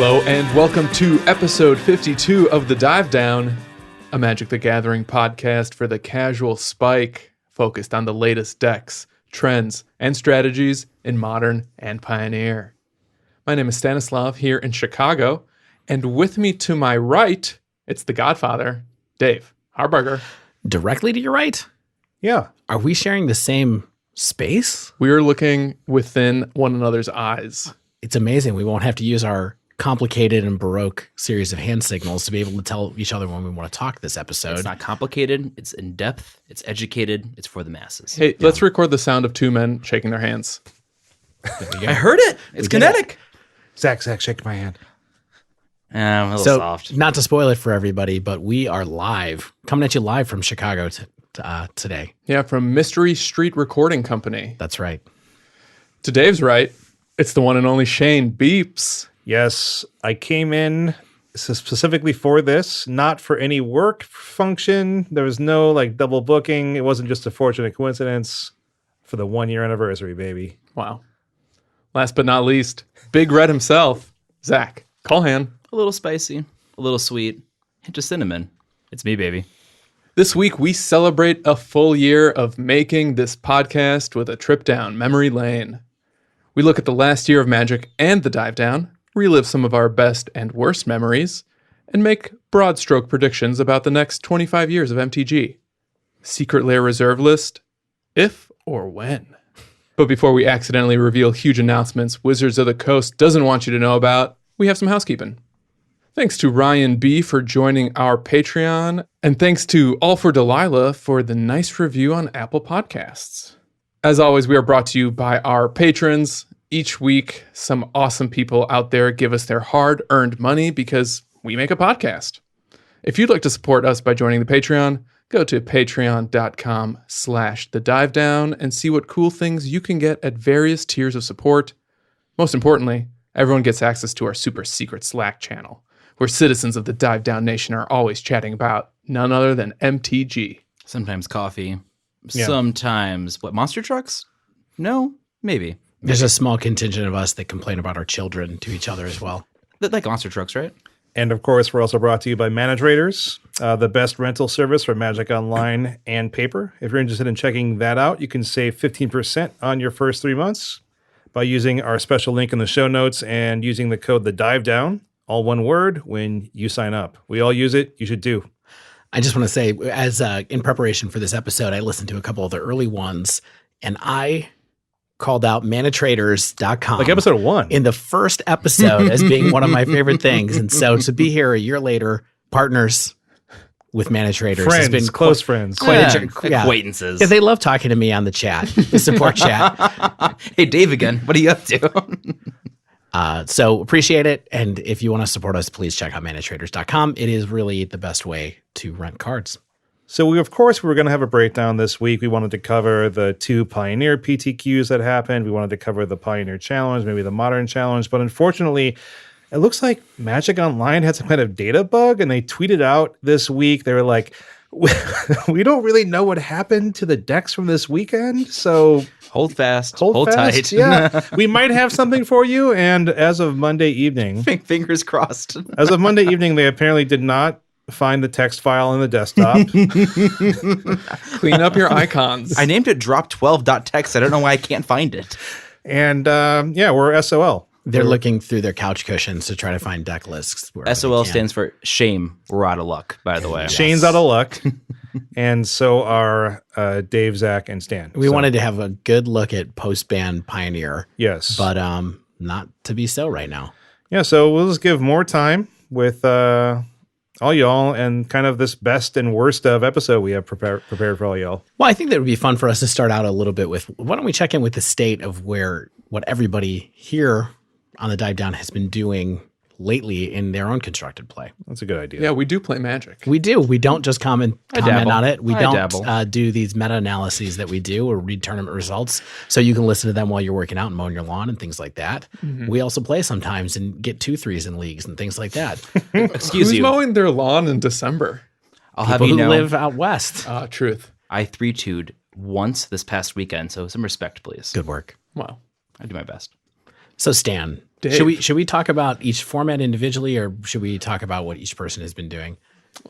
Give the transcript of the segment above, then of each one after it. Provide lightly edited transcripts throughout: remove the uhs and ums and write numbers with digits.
Hello and welcome to episode 52 of The Dive Down, a Magic the Gathering podcast for the casual spike, focused on the latest decks, trends, and strategies in Modern and Pioneer. My name is Stanislav here in Chicago, and with me to my right, it's the Godfather, Dave Harburger. Directly to your right? Yeah. Are we sharing the same space? We are looking within one another's eyes. It's amazing. We won't have to use our complicated and Baroque series of hand signals to be able to tell each other when we want to talk this episode. It's not complicated. It's in depth. It's educated. It's for the masses. Hey, let's record the sound of two men shaking their hands. I heard it. It's kinetic. Zach, shake my hand. A little So, soft. not to spoil it for everybody, but we are live, coming at you live from Chicago today. Yeah, from Mystery Street Recording Company. That's right. To Dave's right, it's the one and only Shane Beeps. Yes, I came in specifically for this, not for any work function. There was no double booking. It wasn't just a fortunate coincidence for the 1 year anniversary, baby. Wow. Last but not least, Big Red himself, Zach Colhan. A little spicy. A little sweet. Hint of cinnamon. It's me, baby. This week, we celebrate a full year of making this podcast with a trip down memory lane. We look at the last year of Magic and the Dive Down, relive some of our best and worst memories, and make broad stroke predictions about the next 25 years of MTG. Secret Lair reserve list, if or when. But before we accidentally reveal huge announcements Wizards of the Coast doesn't want you to know about, we have some housekeeping. Thanks to Ryan B. for joining our Patreon, and thanks to All for Delilah for the nice review on Apple Podcasts. As always, we are brought to you by our patrons. Each week, some awesome people out there give us their hard-earned money because we make a podcast. If you'd like to support us by joining the Patreon, go to patreon.com/thedivedown and see what cool things you can get at various tiers of support. Most importantly, everyone gets access to our super secret Slack channel, where citizens of the Dive Down Nation are always chatting about none other than MTG. Sometimes coffee. Yeah. Sometimes, monster trucks? No? Maybe. There's a small contingent of us that complain about our children to each other as well. Like monster trucks, right? And of course, we're also brought to you by Manage Raiders, the best rental service for Magic Online and paper. If you're interested in checking that out, you can save 15% on your first 3 months by using our special link in the show notes and using the code THEDIVEDOWN, all one word, when you sign up. We all use it. You should do. I just want to say, as in preparation for this episode, I listened to a couple of the early ones, and I called out manatraders.com. Like episode 1. In the first episode as being one of my favorite things. And so to be here a year later, partners with Manatraders Friends, has been close friends. Acquaintances. Yeah, they love talking to me on the chat, the support chat. Hey, Dave again. What are you up to? So appreciate it. And if you want to support us, please check out manatraders.com. It is really the best way to rent cards. So we were going to have a breakdown this week. We wanted to cover the 2 Pioneer PTQs that happened. We wanted to cover the Pioneer Challenge, maybe the Modern Challenge. But unfortunately, it looks like Magic Online had some kind of data bug, and they tweeted out this week. They were like, we don't really know what happened to the decks from this weekend, so Hold fast. hold fast. tight. Yeah, we might have something for you. And as of Monday evening, Fingers crossed. they apparently did not find the text file on the desktop. Clean up your icons. I named it drop12.txt. I don't know why I can't find it. And we're SOL. They're looking through their couch cushions to try to find deck lists. SOL stands for shame. We're out of luck, by the way. Shane's out of luck. And so are Dave, Zach, and Stan. We wanted to have a good look at post-ban Pioneer. Yes. But not to be so right now. Yeah, so we'll just give more time with all y'all and kind of this best and worst of episode we have prepared for all y'all. Well, I think that would be fun for us to start out a little bit with, why don't we check in with the state of what everybody here on the Dive Down has been doing lately in their own constructed play. That's a good idea. Yeah, we do play Magic. We do. We don't just comment dabble. on it. We I don't dabble. do these meta-analyses that we do or read tournament results. So you can listen to them while you're working out and mowing your lawn and things like that. Mm-hmm. We also play sometimes and get 2-3s in leagues and things like that. Excuse Who's you. mowing their lawn in December? I'll People have you who know, live out west. Truth. I 3-2'd once this past weekend, so some respect, please. Good work. Wow. I do my best. So Stan, Dave. should we talk about each format individually, or should we talk about what each person has been doing?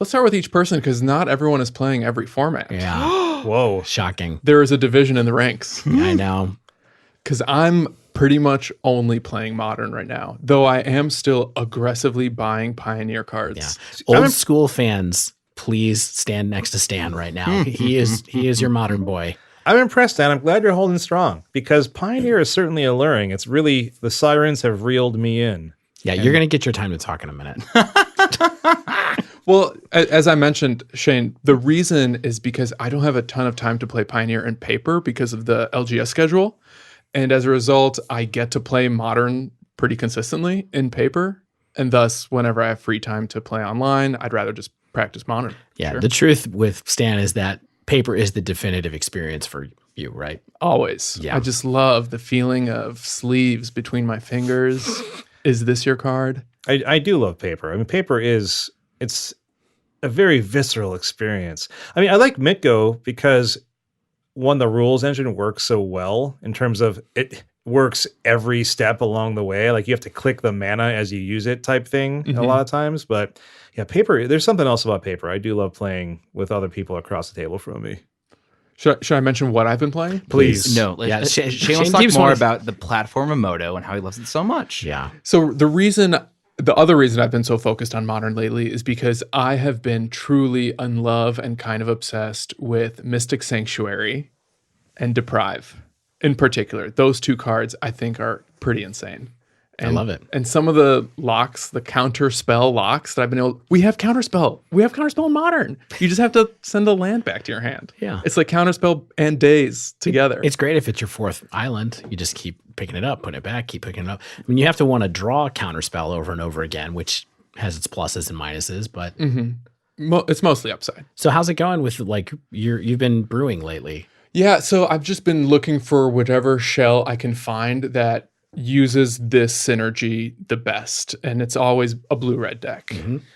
Let's start with each person because not everyone is playing every format. Yeah. Whoa. Shocking. There is a division in the ranks Yeah, I know. because I'm pretty much only playing Modern right now, though I am still aggressively buying Pioneer cards. Yeah. Old school fans, please stand next to Stan right now. He is your modern boy. I'm impressed, Dan. I'm glad you're holding strong because Pioneer is certainly alluring. It's really, the sirens have reeled me in. Yeah, you're going to get your time to talk in a minute. Well, as I mentioned, Shane, the reason is because I don't have a ton of time to play Pioneer in paper because of the LGS schedule. And as a result, I get to play Modern pretty consistently in paper. And thus, whenever I have free time to play online, I'd rather just practice Modern. Yeah, Sure. the truth with Stan is that paper is the definitive experience for you, right? Always. Yeah. I just love the feeling of sleeves between my fingers. Is this your card? I do love paper. I mean, it's a very visceral experience. I mean, I like Mitgo because one, the rules engine works so well in terms of it works every step along the way. Like you have to click the mana as you use it type thing a lot of times. But yeah, paper, there's something else about paper. I do love playing with other people across the table from me. Should I mention what I've been playing? Please. No, Yeah, Shane Shane wants to talk keeps more wanting- about the platform of Moto and how he loves it so much. Yeah. So the other reason I've been so focused on Modern lately is because I have been truly in love and kind of obsessed with Mystic Sanctuary and Deprive in particular. Those two cards I think are pretty insane. I love it. And some of the locks, the counter spell locks that I've been able, we have counterspell in Modern. You just have to send a land back to your hand. Yeah. It's like counterspell and days together. It's great if it's your fourth island. You just keep picking it up, putting it back, keep picking it up. I mean, you have to want to draw counterspell over and over again, which has its pluses and minuses. But It's mostly upside. so how's it going with like you've been brewing lately? Yeah, so I've just been looking for whatever shell I can find that uses this synergy the best, and it's always a blue-red deck.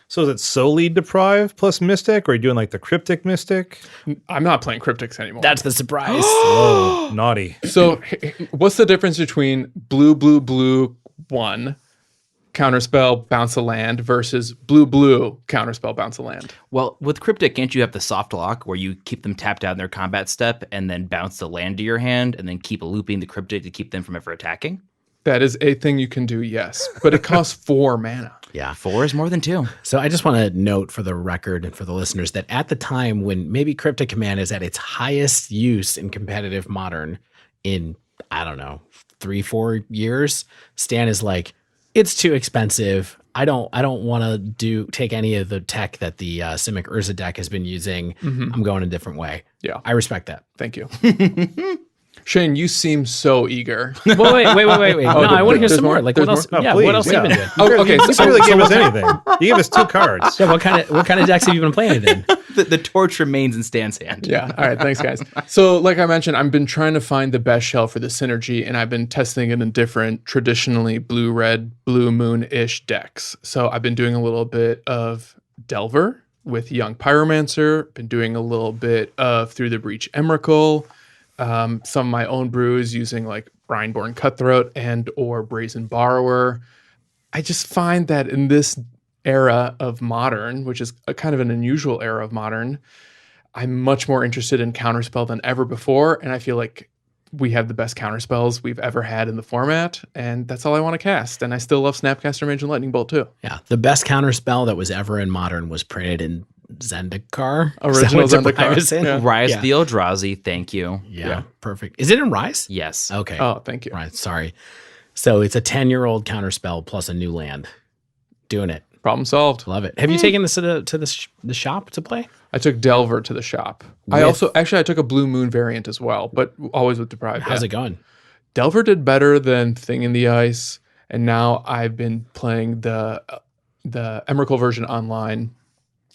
So is it solely Deprive plus Mystic, or are you doing like the Cryptic Mystic? I'm not playing Cryptics anymore. That's the surprise. Oh, naughty. So what's the difference between blue 1 counterspell bounce a land versus blue counterspell bounce a land? Well, with Cryptic, can't you have the soft lock where you keep them tapped out in their combat step and then bounce the land to your hand and then keep looping the Cryptic to keep them from ever attacking? That is a thing you can do, yes, but it costs 4 mana. Yeah. 4 is more than 2. So I just want to note for the record and for the listeners that at the time when maybe Cryptic Command is at its highest use in competitive Modern in, I don't know, 3-4 years, Stan is like, it's too expensive. I don't want to take any of the tech that the Simic Urza deck has been using. I'm going a different way. Yeah. I respect that. Thank you. Shane, you seem so eager. Well, wait. No, I want to hear there's some more. more? Like There's what else? more? Oh, Yeah, please, what else yeah. have you been doing? Oh, okay. You really gave us anything. You gave us 2 cards. Yeah, what kind of decks have you been playing it in? The torch remains in Stan's hand. Yeah. All right. Thanks, guys. So, like I mentioned, I've been trying to find the best shell for the synergy, and I've been testing it in different traditionally blue-red, blue moon-ish decks. So, I've been doing a little bit of Delver with Young Pyromancer, been doing a little bit of Through the Breach Emrakul, some of my own brews using like Brineborn Cutthroat and or Brazen Borrower. I just find that in this era of Modern, which is a kind of an unusual era of Modern, I'm much more interested in Counterspell than ever before, and I feel like we have the best counterspells we've ever had in the format, and that's all I want to cast. And I still love Snapcaster Mage and Lightning Bolt too. Yeah, the best counterspell that was ever in Modern was printed in Zendikar. Original Is that what Zendikar. I was in? Yeah. Rise Yeah. the Eldrazi, thank you. Yeah, perfect. Is it in Rise? Yes. Okay. Oh, thank you. Right. Sorry. So it's a 10-year-old counterspell plus a new land. Doing it. Problem solved. Love it. Have you taken this to the shop to play? I took Delver to the shop. I took a Blue Moon variant as well, but always with Deprived. How's it going? Delver did better than Thing in the Ice, and now I've been playing the Emrakul version online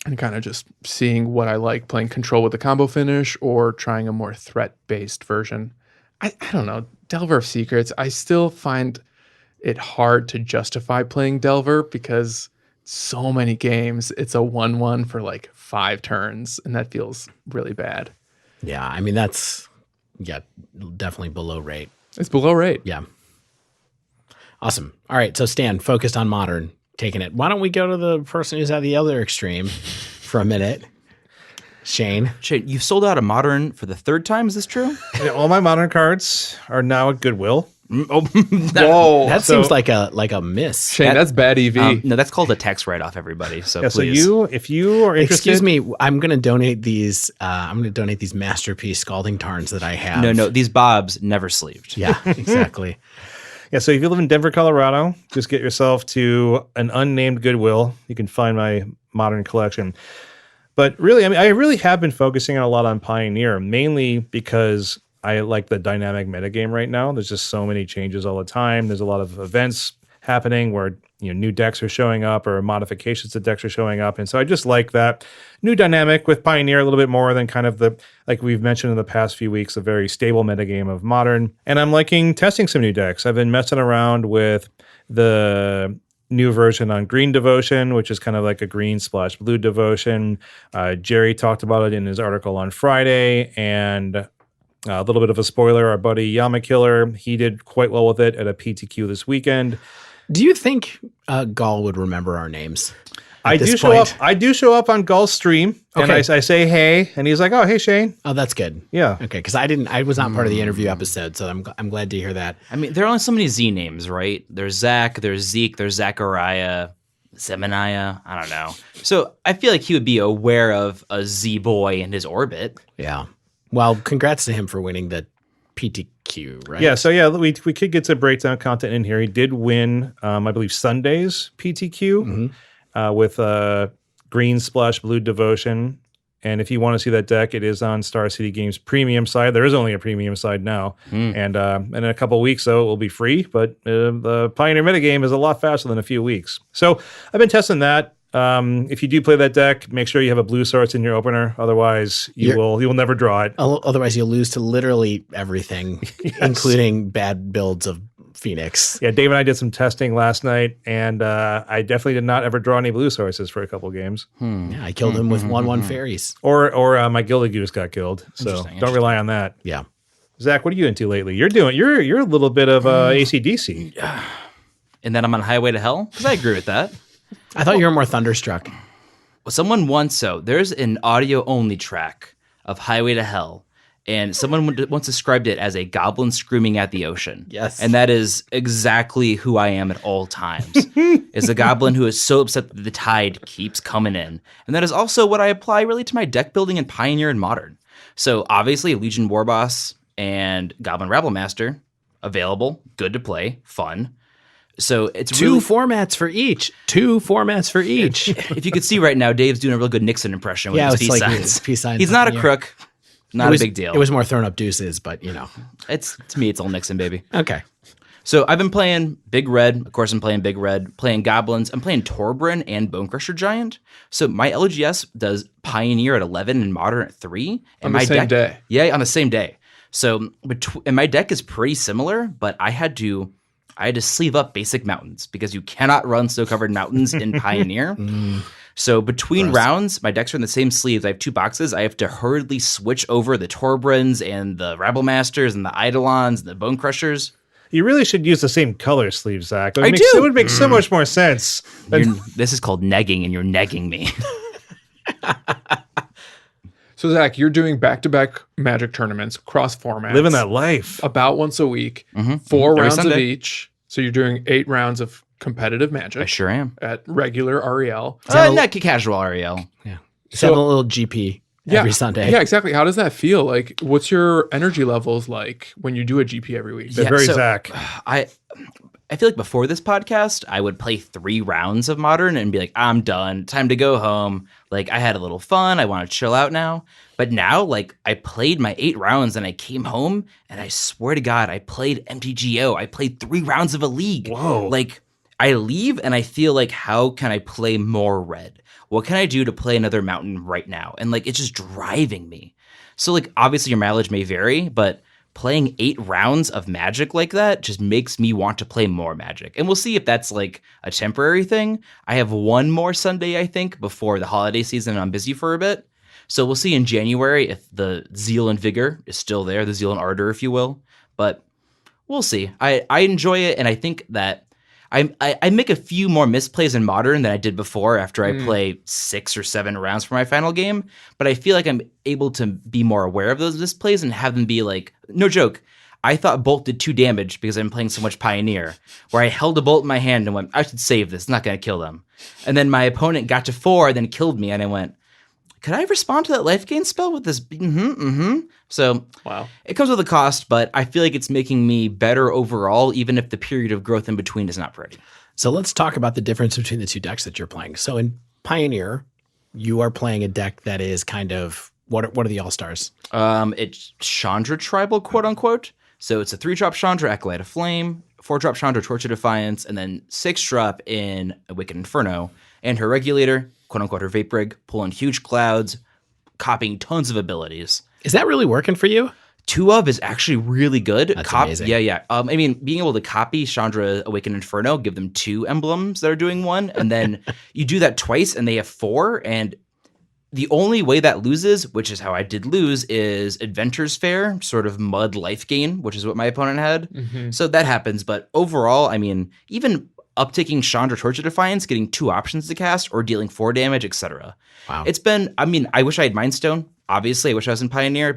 and kind of just seeing what I like, playing Control with the combo finish or trying a more threat-based version. I don't know. Delver of Secrets, I still find it hard to justify playing Delver because so many games, it's a 1-1 for like 5 turns, and that feels really bad. Yeah, I mean that's definitely below rate. It's below rate. Yeah. Awesome. All right. So Stan, focused on modern, taking it. Why don't we go to the person who's at the other extreme for a minute? Shane, You've sold out a modern for the third time. Is this true? Yeah, all my modern cards are now at Goodwill. Oh, Whoa. that so- seems like a miss. Shane, that's bad EV. no, that's called a tax write-off, everybody. So Yeah, so please. if you are interested, Excuse me, I'm going to donate these. I'm going to donate these masterpiece scalding tarns that I have. No, these bobs never sleeved. Yeah, exactly. yeah. So if you live in Denver, Colorado, just get yourself to an unnamed Goodwill. You can find my modern collection. But really, I mean, I really have been focusing a lot on Pioneer, mainly because I like the dynamic metagame right now. There's just so many changes all the time. There's a lot of events happening where new decks are showing up or modifications to decks are showing up. And so I just like that new dynamic with Pioneer a little bit more than kind of the, like we've mentioned in the past few weeks, a very stable metagame of Modern. And I'm liking testing some new decks. I've been messing around with the new version on Green Devotion, which is kind of like a green splash blue devotion. Jerry talked about it in his article on Friday, and a little bit of a spoiler, our buddy Yamakiller, he did quite well with it at a PTQ this weekend. Do you think Gall would remember our names? I do show up on Gull's stream, and Okay. I say hey, and he's like, "Oh, hey Shane." Oh, that's good. Yeah. Okay, because I was not part of the interview episode, so I'm glad to hear that. I mean, there are only so many Z names, right? There's Zach, there's Zeke, there's Zachariah, Zemaniah. I don't know. So I feel like he would be aware of a Z boy in his orbit. Yeah. Well, congrats to him for winning the PTQ, right? Yeah, so yeah, we could get to breakdown content in here. He did win, I believe, Sunday's PTQ with Green Splash Blue Devotion. And if you want to see that deck, it is on Star City Games premium side. There is only a premium side now. And in a couple of weeks, though, it will be free. But the Pioneer metagame is a lot faster than a few weeks. So I've been testing that. If you do play that deck, make sure you have a blue source in your opener. Otherwise, you will never draw it. Otherwise, you'll lose to literally everything, including bad builds of Phoenix. Yeah, Dave and I did some testing last night, and I definitely did not ever draw any blue sources for a couple of games. Yeah, I killed him with 1/1 fairies. Or my Gilded Goose got killed. So don't rely on that. Yeah. Zach, what are you into lately? You're a little bit of AC/DC. And then I'm on Highway to Hell? Because I agree with that. I thought you were more Thunderstruck. Well, someone there's an audio only track of Highway to Hell, and someone once described it as a goblin screaming at the ocean. Yes. And that is exactly who I am at all times. Is a goblin who is so upset that the tide keeps coming in. And that is also what I apply really to my deck building in Pioneer and Modern. So obviously Legion Warboss and Goblin Rabble Master, available, good to play, fun. So it's Two really, formats for each. if you could see right now, Dave's doing a real good Nixon impression with Yeah, his it's peace like signs. peace signs. He's not a Yeah. crook. Not a big deal. It was more thrown up deuces, but It's to me, it's all Nixon, baby. Okay. So I've been playing Big Red. Of course, I'm playing Big Red, playing Goblins. I'm playing Torbran and Bonecrusher Giant. So my LGS does Pioneer at 11 and Modern at 3. And On the same day. Yeah, on the same day. So and my deck is pretty similar, but I had to sleeve up basic mountains because you cannot run snow-covered mountains in Pioneer. So between rounds, my decks are in the same sleeves. I have 2 boxes. I have to hurriedly switch over the Torbrans and the Rabble Masters and the Eidolons and the Bone Crushers. You really should use the same color sleeve, Zach. I do. It would make so much more sense. This is called negging, and you're negging me. So, Zach, you're doing back-to-back Magic tournaments, cross formats. Living that life. About once a week, 4 Every rounds of Sunday. each. So you're doing 8 rounds of competitive Magic I sure am. at regular REL. Not casual Ariel. Yeah. So- Have a little GP every Sunday. Yeah, exactly. How does that feel? Like, what's your energy levels like when you do a GP every week? They're Yeah, very so- Zach. I feel like before this podcast, I would play 3 rounds of Modern and be like, I'm done. Time to go home. Like, I had a little fun. I want to chill out now. But now, like, I played my 8 rounds and I came home and I swear to God, I played MTGO. I played 3 rounds of a league. Whoa. Like, I leave and I feel like, how can I play more red? What can I do to play another mountain right now? And, like, it's just driving me. So, like, obviously your mileage may vary, but playing 8 rounds of Magic like that just makes me want to play more Magic. And we'll see if that's like a temporary thing. I have 1 more Sunday, I think, before the holiday season, and I'm busy for a bit. So we'll see in January if the zeal and vigor is still there, the zeal and ardor, if you will. But we'll see. I enjoy it, and I think that I make a few more misplays in Modern than I did before after I play 6 or 7 rounds for my final game, but I feel like I'm able to be more aware of those misplays and have them be like, no joke, I thought Bolt did 2 damage because I'm playing so much Pioneer, where I held a Bolt in my hand and went, I should save this, it's not going to kill them. And then my opponent got to 4 and then killed me, and I went, could I respond to that life gain spell with this? So Wow. It comes with a cost, but I feel like it's making me better overall, even if the period of growth in between is not pretty. So let's talk about the difference between the 2 decks that you're playing. So in Pioneer, you are playing a deck that is kind of, what are the all-stars? It's Chandra Tribal, quote unquote. So it's a 3-drop Chandra, Acolyte of Flame, 4-drop Chandra, Torch of Defiance, and then 6-drop in a Wicked Inferno. And her regulator, quote unquote, her Vape Rig, pulling huge clouds, copying tons of abilities. Is that really working for you? 2 of is actually really good. That's amazing. Yeah. I mean, being able to copy Chandra Awakened Inferno, give them 2 emblems that are doing 1, and then you do that twice and they have 4, and the only way that loses, which is how I did lose, is Adventure's Fair, sort of mud life gain, which is what my opponent had. So that happens, but overall, I mean, even uptaking Chandra Torch of Defiance, getting 2 options to cast, or dealing 4 damage, etc. Wow. It's been, I mean, I wish I had Mind Stone. Obviously, I wish I was in Pioneer,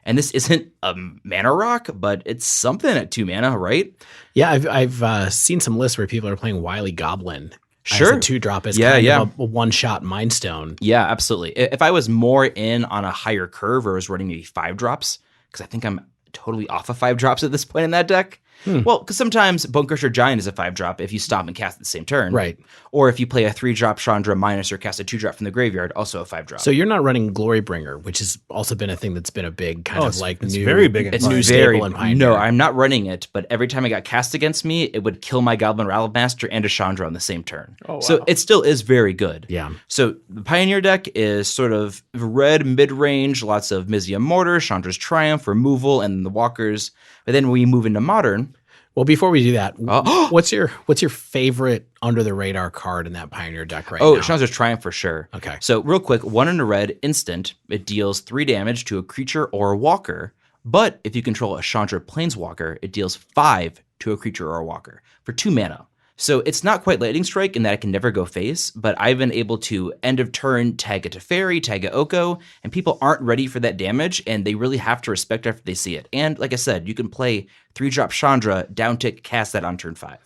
and this isn't a mana rock, but it's something at 2 mana, right? Yeah, I've seen some lists where people are playing Wily Goblin. Sure. As a 2-drop as Yeah, kind yeah. of a one-shot Mind Stone. Yeah, absolutely. If I was more in on a higher curve or was running maybe 5 drops, because I think I'm totally off of 5 drops at this point in that deck. Well, because sometimes Bone Crusher Giant is a 5-drop if you stop and cast at the same turn. Right. Or if you play a 3-drop Chandra minus or cast a 2-drop from the graveyard, also a 5-drop. So you're not running Glorybringer, which has also been a thing that's been a big kind of like it's new, very big in it's Pioneer. new staple in Pioneer. No, I'm not running it, but every time it got cast against me, it would kill my Goblin Rattlemaster and a Chandra on the same turn. Oh, wow. So it still is very good. Yeah. So the Pioneer deck is sort of red mid-range, lots of Mizia Mortar, Chandra's Triumph, removal, and the walkers. But then when we move into Modern, Well, before we do that, Oh. what's your favorite under the radar card in that Pioneer deck right oh, now? Chandra's Triumph for sure. Okay. So real quick, 1 in a red, instant. It deals 3 damage to a creature or a walker. But if you control a Chandra Planeswalker, it deals 5 to a creature or a walker for 2 mana. So it's not quite Lightning Strike in that it can never go face, but I've been able to end of turn tag it to Fairy, tag it Oko, and people aren't ready for that damage, and they really have to respect after they see it. And like I said, you can play 3-drop Chandra, downtick, cast that on turn 5.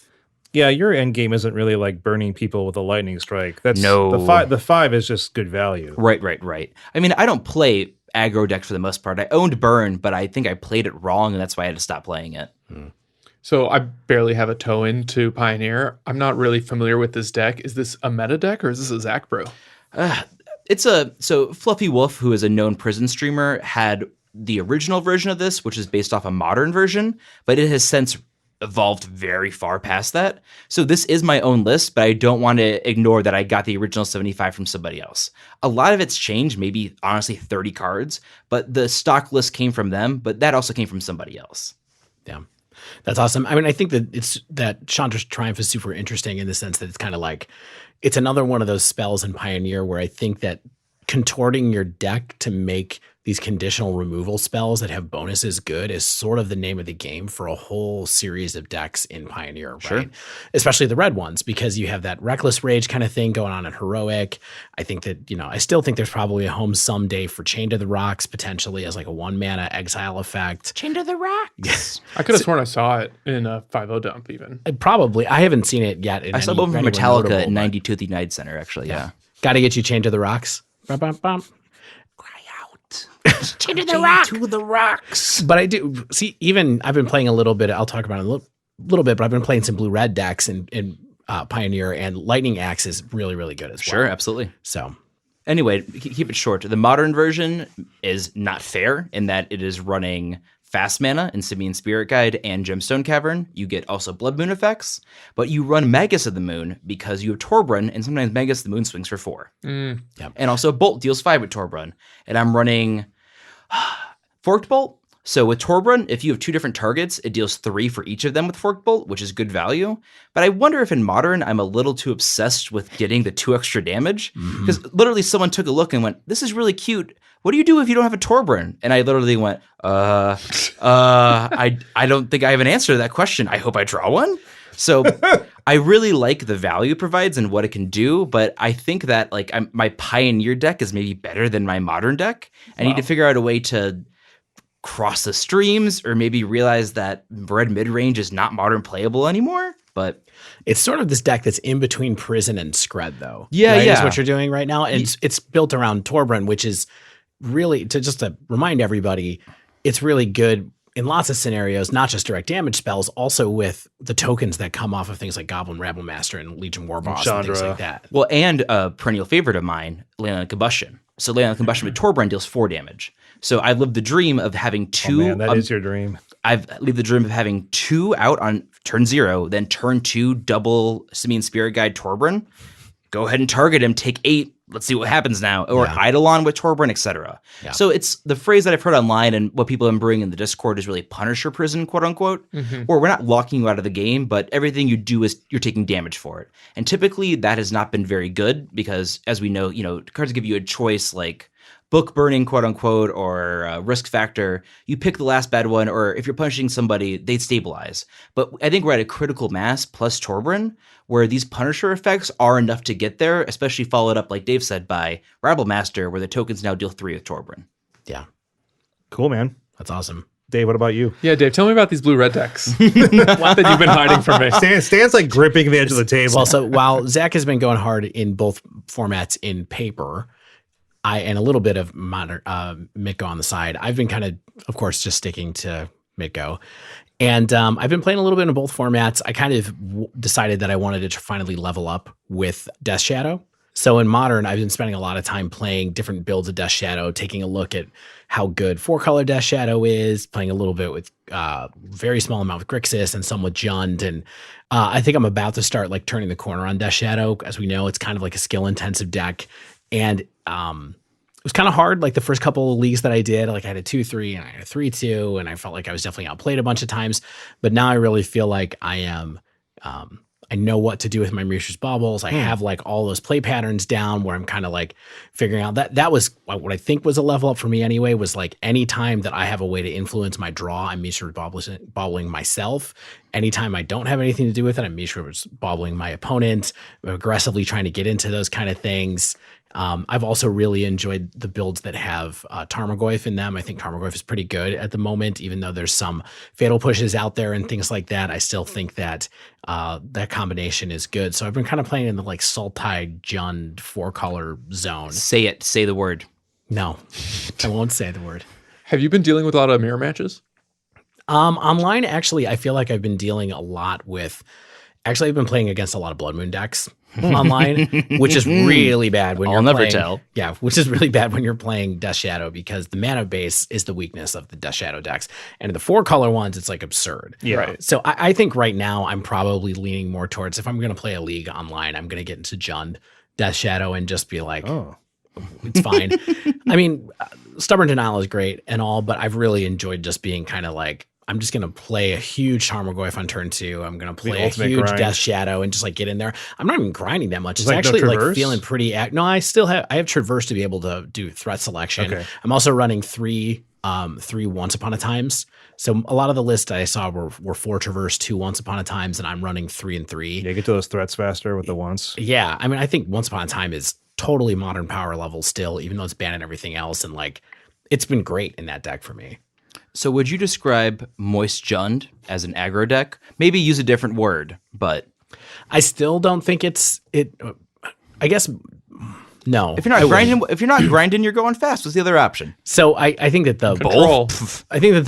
Yeah, your end game isn't really like burning people with a lightning strike. That's No. the 5 is just good value. Right. I mean, I don't play aggro deck for the most part. I owned Burn, but I think I played it wrong, and that's why I had to stop playing it. So I barely have a toe into Pioneer. I'm not really familiar with this deck. Is this a meta deck or is this a Zach Bro? So Fluffy Wolf, who is a known prison streamer, had the original version of this, which is based off a modern version, but it has since evolved very far past that. So this is my own list, but I don't want to ignore that I got the original 75 from somebody else. A lot of it's changed, maybe honestly 30 cards, but the stock list came from them, but that also came from somebody else. Yeah. That's awesome. I mean, I think that Chandra's Triumph is super interesting in the sense that it's kind of like, it's another one of those spells in Pioneer where I think that contorting your deck to make these conditional removal spells that have bonuses good is sort of the name of the game for a whole series of decks in Pioneer, right? Sure. Especially the red ones, because you have that Reckless Rage kind of thing going on in Heroic. I think that, I still think there's probably a home someday for Chain to the Rocks, potentially as like a 1-mana exile effect. Chain to the Rocks. Yes. I could have sworn I saw it in a 5-0 dump even. Probably. I haven't seen it yet. I saw both from Metallica at 92 at the United Center, actually, yeah. Got to get you Chained to the Rocks. Bum, bum, bum. Cry out. Chained to the rocks. But I do see, even I've been playing a little bit, I'll talk about it a little bit, but I've been playing some blue-red decks in Pioneer, and Lightning Axe is really, really good as well. Sure, absolutely. So anyway, keep it short. The modern version is not fair in that it is running fast mana in Simian Spirit Guide and Gemstone Cavern. You get also Blood Moon effects, but you run Magus of the Moon because you have Torbrun, and sometimes Magus of the Moon swings for 4. Yep. And also Bolt deals 5 with Torbrun. And I'm running Forked Bolt. So with Torbrun, if you have 2 different targets, it deals 3 for each of them with Forked Bolt, which is good value. But I wonder if in Modern, I'm a little too obsessed with getting the 2 extra damage. Because literally someone took a look and went, this is really cute. What do you do if you don't have a Torbrun? And I literally went, I don't think I have an answer to that question. I hope I draw one. So I really like the value it provides and what it can do, but I think that like my Pioneer deck is maybe better than my Modern deck. I need to figure out a way to cross the streams or maybe realize that red mid-range is not Modern playable anymore. But it's sort of this deck that's in between Prison and Scred, though. Yeah, right, yeah. is what you're doing right now. And it's built around Torbran, which is really, to remind everybody, it's really good in lots of scenarios, not just direct damage spells, also with the tokens that come off of things like Goblin Rabble Master and Legion War Boss and things like that. Well, and a perennial favorite of mine, Leyline Combustion. So Leyline Combustion with Torbran deals 4 damage. So I've lived the dream of having 2. Oh man, that is your dream. I've lived the dream of having 2 out on turn 0, then turn 2 double Simian Spirit Guide Torbran. Go ahead and target him, take 8. Let's see what happens now. Or Eidolon with Torbran, etc. Yeah. So it's the phrase that I've heard online and what people have been bringing in the Discord is really Punisher prison, quote unquote, where we're not locking you out of the game, but everything you do is you're taking damage for it. And typically that has not been very good because, as we know, cards give you a choice like book burning, quote unquote, or risk factor. You pick the last bad one, or if you're punishing somebody, they'd stabilize. But I think we're at a critical mass plus Torbran, where these Punisher effects are enough to get there, especially followed up, like Dave said, by Rabble Master, where the tokens now deal 3 with Torbran. Yeah. Cool, man. That's awesome. Dave, what about you? Yeah, Dave, tell me about these blue-red decks that you've been hiding from me. Stan's like gripping the edge of the table. Well, so while Zach has been going hard in both formats in paper, and a little bit of modern Mitgo on the side, I've been kind of course, just sticking to Mitgo. And I've been playing a little bit in both formats. I kind of decided that I wanted to finally level up with Death Shadow. So in Modern, I've been spending a lot of time playing different builds of Death Shadow, taking a look at how good 4-color Death Shadow is, playing a little bit with very small amount with Grixis and some with Jund. And I think I'm about to start like turning the corner on Death Shadow. As we know, it's kind of like a skill-intensive deck. And it was kind of hard, like the first couple of leagues that I did. Like I had a 2-3 and I had a 3-2, and I felt like I was definitely outplayed a bunch of times. But now I really feel like I am, I know what to do with my Mishra's Baubles. I have like all those play patterns down where I'm kind of like figuring out that was what I think was a level up for me anyway, was like any time that I have a way to influence my draw, I'm Mishra's Bobbling myself. Anytime I don't have anything to do with it, I'm Mishra's Bobbling my opponent, aggressively trying to get into those kind of things. I've also really enjoyed the builds that have Tarmogoyf in them. I think Tarmogoyf is pretty good at the moment, even though there's some fatal pushes out there and things like that. I still think that that combination is good. So I've been kind of playing in the like Sultai Jund 4-color zone. Say it. Say the word. No, I won't say the word. Have you been dealing with a lot of mirror matches? Online, actually, I feel like I've been dealing a lot with. Actually, I've been playing against a lot of Blood Moon decks online, which is really bad when I'll you're never playing, tell. Yeah, which is really bad when you're playing Death Shadow, because the mana base is the weakness of the Death Shadow decks. And in the 4-color ones, it's like absurd. Yeah. Right. So I think right now I'm probably leaning more towards, if I'm going to play a league online, I'm going to get into Jund, Death Shadow, and just be like, it's fine. I mean, Stubborn Denial is great and all, but I've really enjoyed just being kind of like, I'm just going to play a huge Tarmogoyf on turn 2. I'm going to play a huge grind. Death Shadow and just like get in there. I'm not even grinding that much. It's like actually no like Traverse? feeling pretty no, I have Traverse to be able to do threat selection. Okay. I'm also running three Once Upon a Times. So a lot of the lists I saw were 4 Traverse, 2 Once Upon a Times, and I'm running 3 and 3. Yeah, get to those threats faster with the once. Yeah. I mean, I think Once Upon a Time is totally modern power level still, even though it's banned and everything else. And like, it's been great in that deck for me. So would you describe Moist Jund as an aggro deck? Maybe use a different word, but I still don't think it. I guess no. if you're not grinding, you're going fast. What's the other option? So I think that the Control. I think that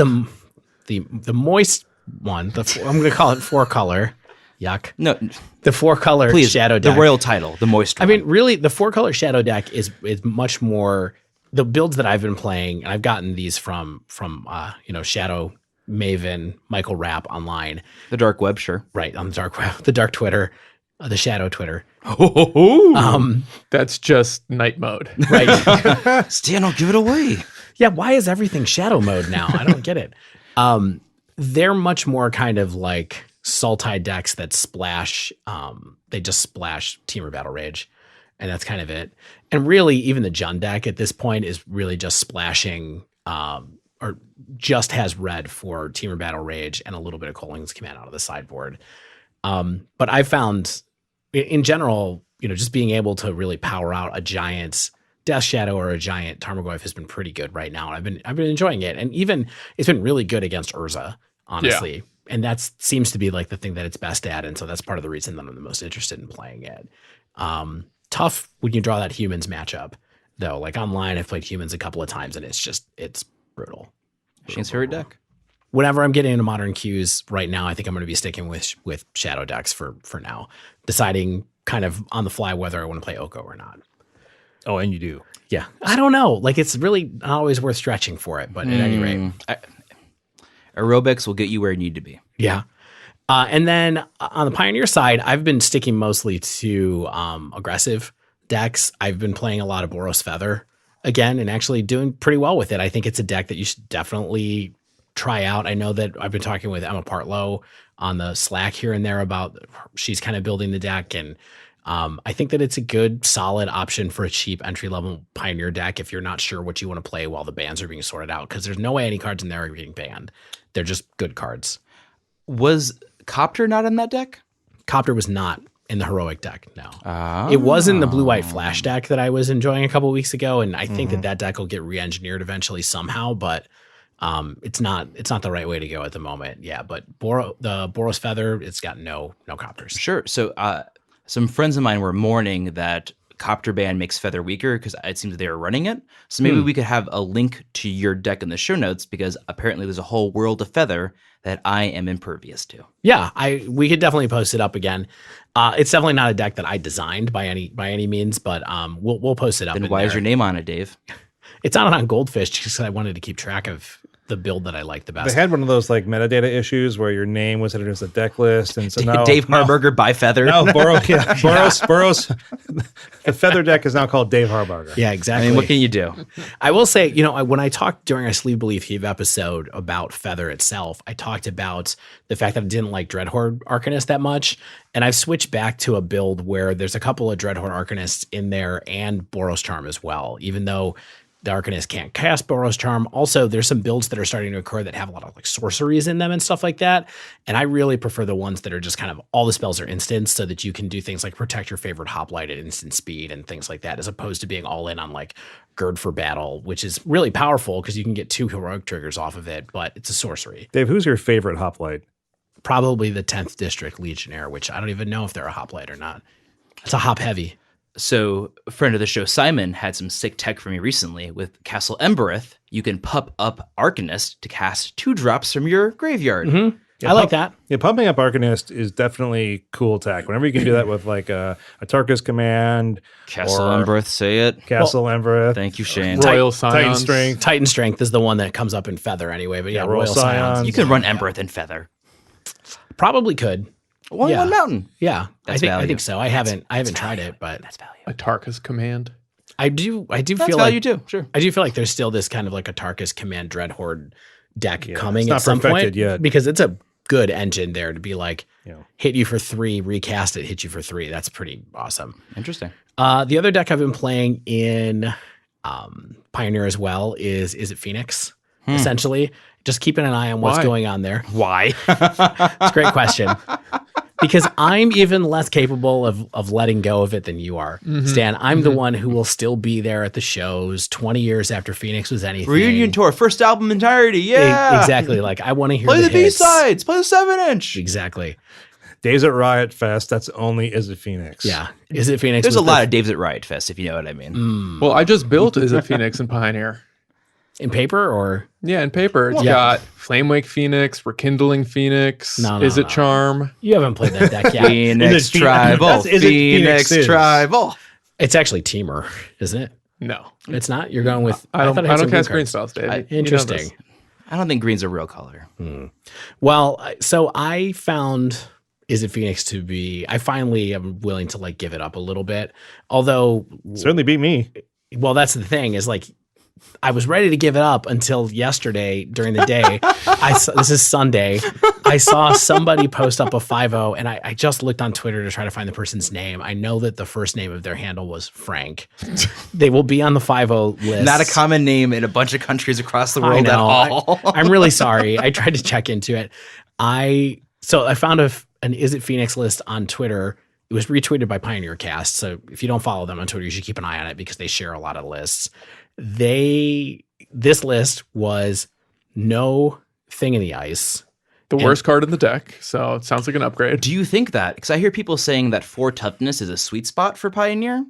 the moist one, I'm going to call it 4-color. Yuck. No, The 4-color please. shadow deck. The royal title, the moist. I mean, really, the 4-color shadow deck is much more. The builds that I've been playing, and I've gotten these from Shadow Maven, Michael Rapp online, the dark web, sure. right, on the dark web, the dark Twitter, the shadow Twitter. That's just night mode. Right. Stan, don't give it away. Yeah, why is everything shadow mode now? I don't get it. They're much more kind of like Sultai decks that splash. They just splash Temur Battle Rage, and that's kind of it. And really, even the Jund deck at this point is really just splashing, or just has red for Temur Battle Rage and a little bit of Colling's Command out of the sideboard. But I found in general, just being able to really power out a giant Death Shadow or a giant Tarmogoyf has been pretty good right now. I've been enjoying it. And even it's been really good against Urza, honestly. Yeah. And that seems to be like the thing that it's best at. And so that's part of the reason that I'm the most interested in playing it. Tough when you draw that humans matchup, though. Like online, I've played humans a couple of times and it's brutal. Shane's favorite deck. Whenever I'm getting into modern queues right now, I think I'm going to be sticking with shadow decks for now, deciding kind of on the fly whether I want to play Oko or not. Oh, and you do. Yeah. I don't know. Like, it's really not always worth stretching for it, but at any rate. Aerobics will get you where you need to be. Yeah. And then on the Pioneer side, I've been sticking mostly to aggressive decks. I've been playing a lot of Boros Feather again and actually doing pretty well with it. I think it's a deck that you should definitely try out. I know that I've been talking with Emma Partlow on the Slack here and there about she's kind of building the deck. And I think that it's a good, solid option for a cheap entry-level Pioneer deck if you're not sure what you want to play while the bans are being sorted out, because there's no way any cards in there are getting banned. They're just good cards. Was Copter not in that deck? Copter was not in the Heroic deck, no. Oh. It was in the Blue-White Flash deck that I was enjoying a couple of weeks ago, and I think that deck will get re-engineered eventually somehow, but it's not the right way to go at the moment. Yeah, but the Boros Feather, it's got no Copters. Sure. So some friends of mine were mourning that Copter ban makes Feather weaker because it seems they were running it. So maybe we could have a link to your deck in the show notes, because apparently there's a whole world of Feather that I am impervious to. Yeah, we could definitely post it up again. It's definitely not a deck that I designed by any means, but we'll post it up. Then why is your name on it, Dave? It's not on Goldfish just because I wanted to keep track of the build that I like the best. They had one of those like metadata issues where your name was entered as a deck list, and so now Dave Harburger by Feather. No, Boros. The Feather deck is now called Dave Harburger. Yeah, exactly. I mean, what can you do? I will say, when I talked during our Sleeve Believe Heave episode about Feather itself, I talked about the fact that I didn't like Dreadhorde Arcanist that much, and I've switched back to a build where there's a couple of Dreadhorde Arcanists in there and Boros Charm as well, even though the Arcanist can't cast Boros Charm. Also, there's some builds that are starting to occur that have a lot of like sorceries in them and stuff like that. And I really prefer the ones that are just kind of all the spells are instants, so that you can do things like protect your favorite hoplite at instant speed and things like that, as opposed to being all in on like Gird for Battle, which is really powerful because you can get 2 heroic triggers off of it, but it's a sorcery. Dave, who's your favorite hoplite? Probably the 10th District Legionnaire, which I don't even know if they're a hoplite or not. It's a hop heavy. So a friend of the show, Simon, had some sick tech for me recently. With Castle Embereth, you can pup up Arcanist to cast 2 drops from your graveyard. Mm-hmm. Yeah, I like that. Yeah, pumping up Arcanist is definitely cool tech. Whenever you can do that with like a Tarkus command. Castle Embereth, say it. Castle Embereth. Thank you, Shane. Royal Titan Scions. Strength. Titan Strength is the one that comes up in Feather anyway, but yeah, Royal Scions. You can run Embereth in Feather. Probably could. One mountain. Yeah, That's I think so. I haven't tried it, but that's value. A Tarkus command. I do That's feel value like too. Sure. I do feel like there's still this kind of like a Tarkus command Dreadhorde deck Yeah, coming it's not at some perfected point yet. because it's a good engine there to be like Yeah. hit you for 3, recast it, hit you for 3. That's pretty awesome. Interesting. The other deck I've been playing in Pioneer as well is it Phoenix? Essentially, just keeping an eye on what's Why? going on there. Why? It's a great question. Because I'm even less capable of letting go of it than you are, Stan. I'm the one who will still be there at the shows 20 years after Phoenix was anything. Reunion tour, first album entirety. Yeah. Exactly. Like, I want to hear Play the hits. B-sides. Play the 7-inch. Exactly. Days at Riot Fest, that's only Is It Phoenix. Yeah. Is it Phoenix? There's a was lot of Daves at Riot Fest, if you know what I mean. Well, I just built Is It Phoenix and Pioneer. in paper or? Yeah, in paper. It's got Flamewake Phoenix, Rekindling Phoenix, No, Is It no. Charm. You haven't played that deck yet. Phoenix Is it Tribal. That's- is it Phoenix Phoenix is? Tribal. It's actually Teamer, isn't it? No. It's not? You're going with... I don't thought it had some cast good green cards. spells, Dave. You know Interesting. this. I don't think green's a real color. Well, so I found Is It Phoenix to be... I finally am willing to like give it up a little bit. Although... Certainly beat me. Well, that's the thing is like... I was ready to give it up until yesterday during the day. This is Sunday. I saw somebody post up a 5-0 and I just looked on Twitter to try to find the person's name. I know that the first name of their handle was Frank. They will be on the 5-0 list. Not a common name in a bunch of countries across the I world at know. all. I'm really sorry. I tried to check into it. I found an Is It Phoenix list on Twitter. It was retweeted by Pioneer Cast. So if you don't follow them on Twitter, you should keep an eye on it because they share a lot of lists. This list was no Thing in the Ice. The worst card in the deck, so it sounds like an upgrade. Do you think that? Because I hear people saying that 4 toughness is a sweet spot for Pioneer.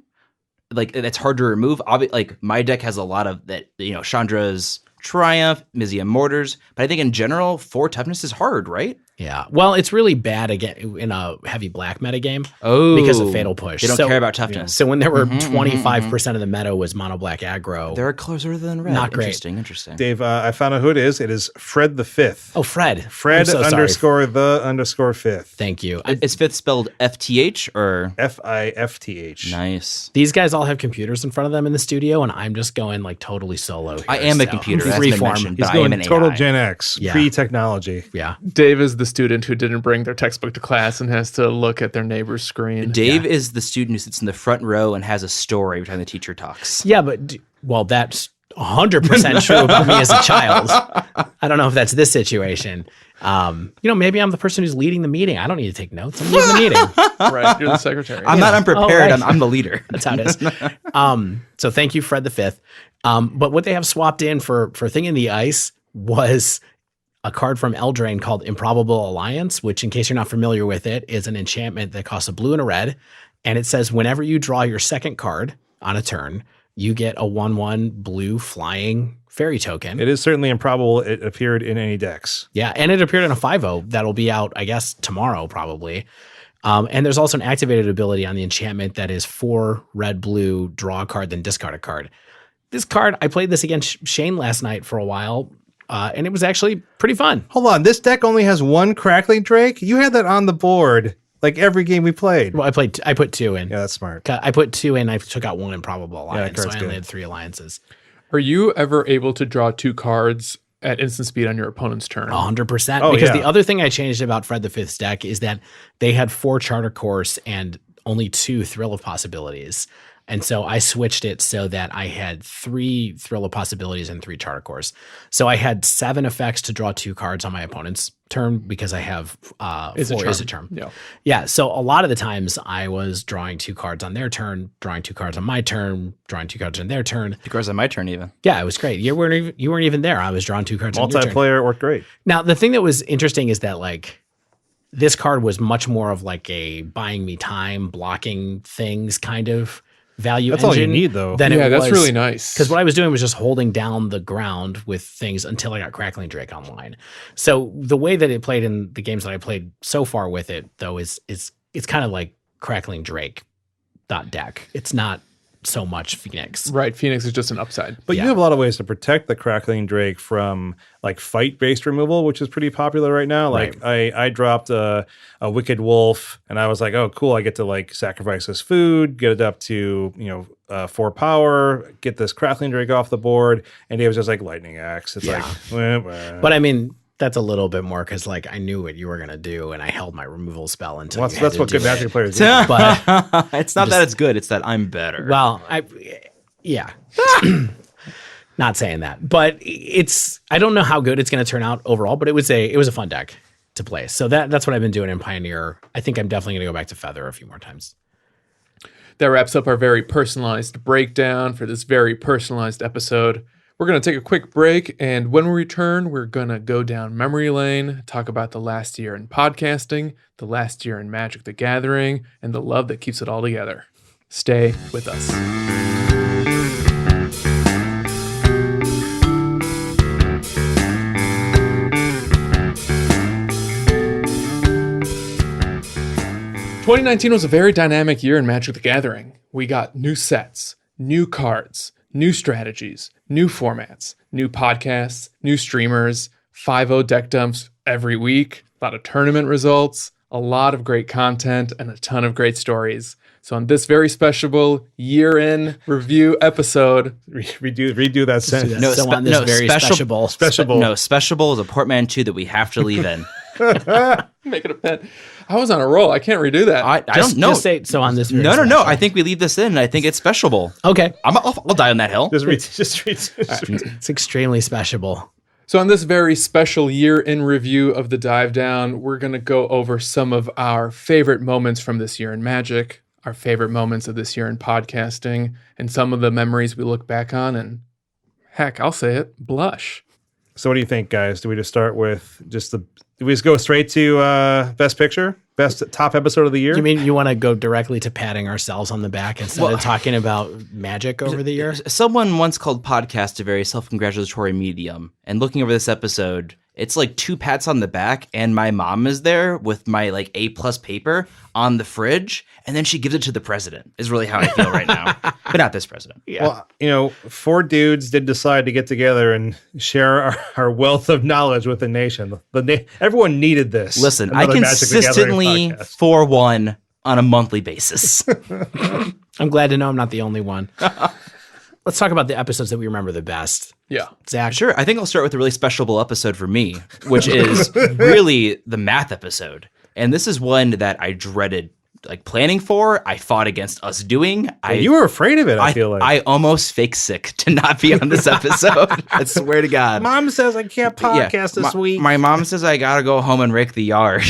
Like, that's hard to remove. Like, my deck has a lot of that, Chandra's Triumph, Mizzium Mortars. But I think in general, 4 toughness is hard, right? Yeah. Well, it's really bad again in a heavy black meta game. Oh. Because of Fatal Push. They don't care about toughness. So when there were 25% of the meta was mono black aggro. They're closer than red. Not great. Interesting. Dave, I found out who it is. It is Fred the Fifth. Oh, Fred. Fred I'm so _ Fifth. Thank you. Is fifth spelled FTH or FIFTH. Nice? These guys all have computers in front of them in the studio, and I'm just going like totally solo here. I am a computer. That's been mentioned, He's but I am going an total AI. Gen X, Yeah. pre-technology. Yeah. Dave is the student who didn't bring their textbook to class and has to look at their neighbor's screen. Dave is the student who sits in the front row and has a story every time the teacher talks. Yeah, but that's 100% true about me as a child. I don't know if that's this situation. Maybe I'm the person who's leading the meeting. I don't need to take notes. I'm leading the meeting. Right, you're the secretary. I'm not unprepared. Oh, right. I'm the leader. That's how it is. So thank you, Fred the Fifth. But what they have swapped in for Thing in the Ice was a card from Eldraine called Improbable Alliance, which, in case you're not familiar with it, is an enchantment that costs a blue and a red. And it says whenever you draw your second card on a turn, you get a 1/1 blue flying fairy token. It is certainly improbable it appeared in any decks. Yeah, and it appeared in a 5/0 that'll be out, I guess, tomorrow probably. And there's also an activated ability on the enchantment that is 4 red, blue, draw a card, then discard a card. This card, I played this against Shane last night for a while, and it was actually pretty fun. Hold on, this deck only has 1 Crackling Drake? You had that on the board like every game we played. Well, I put 2 in. Yeah, that's smart. I put 2 in. I took out 1 Improbable Alliance, so I card's only good. had 3 alliances. Are you ever able to draw 2 cards at instant speed on your opponent's turn? 100%. Oh, Because yeah. the other thing I changed about Fred the Fifth's deck is that they had 4 Charter Course and only 2 Thrill of Possibilities. And so I switched it so that I had 3 Thrill of Possibilities and 3 Charter Course. So I had 7 effects to draw 2 cards on my opponent's turn because I have 4 is a term. Yeah. Yeah. So a lot of the times I was drawing 2 cards on their turn, drawing 2 cards on my turn, drawing 2 cards on their turn. 2 cards on my turn even. Yeah, it was great. You weren't even there. I was drawing 2 cards on your turn. Multiplayer worked great. Now, the thing that was interesting is that like this card was much more of like a buying me time, blocking things kind of value That's engine. all you need, though. Than Yeah, it that's was- really nice. Because what I was doing was just holding down the ground with things until I got Crackling Drake online. So the way that it played in the games that I played so far with it, though, is it's kind of like Crackling Drake deck. It's not so much Phoenix. Right, Phoenix is just an upside. But Yeah. you have a lot of ways to protect the Crackling Drake from like fight-based removal, which is pretty popular right now. Like I dropped a Wicked Wolf, and I was like, oh, cool, I get to like sacrifice this food, get it up to 4 power, get this Crackling Drake off the board, and it was just like Lightning Axe. It's Yeah. like, But I mean, that's a little bit more because like I knew what you were gonna do, and I held my removal spell until you had that's to what do good Magic it. players do. But It's not that it's good, it's that I'm better. well, yeah. Not saying that, but I don't know how good it's going to turn out overall, but it was a fun deck to play. So that's what I've been doing in Pioneer. I think I'm definitely going to go back to Feather a few more times. That wraps up our very personalized breakdown for this very personalized episode. We're going to take a quick break, and when we return, we're going to go down memory lane, talk about the last year in podcasting, the last year in Magic the Gathering, and the love that keeps it all together. Stay with us. "2019 was a very dynamic year in Magic the Gathering. We got new sets, new cards, new strategies, new formats, new podcasts, new streamers, 5-0 deck dumps every week, a lot of tournament results, a lot of great content, and a ton of great stories. So on this very special year-in review episode, redo that sentence. No, So on this very special. Speciable is a portmanteau that we have to leave in. make it a pen. I was on a roll. I can't redo that. I don't know. Just say so on this. Very No. special. I think we leave this in. I think it's speciable. Okay, I'll die on that hill. Just read. it's extremely special. So on this very special year in review of the Dive Down, we're going to go over some of our favorite moments from this year in Magic, our favorite moments of this year in podcasting, and some of the memories we look back on and, heck, I'll say it, blush. So what do you think, guys? Do we just start with do we just go straight to Best Picture? Best top episode of the year? You mean you want to go directly to patting ourselves on the back instead of talking about magic over the year? Someone once called podcast a very self-congratulatory medium. And looking over this episode, it's like 2 pats on the back, and my mom is there with my like A+ paper on the fridge, and then she gives it to the president, is really how I feel right now. But not this president. Yeah. Well, 4 dudes did decide to get together and share our wealth of knowledge with the nation. Everyone needed this. Listen, I Another Magic the Gathering consistently podcast. 4-1 on a monthly basis. I'm glad to know I'm not the only one. Let's talk about the episodes that we remember the best. Yeah. Zach? Sure. I think I'll start with a really special episode for me, which is really the math episode. And this is one that I dreaded like planning for. I fought against us doing. You were afraid of it, I feel like. I almost fake sick to not be on this episode. I swear to God. Mom says I can't podcast this week. My mom says I gotta go home and rake the yard.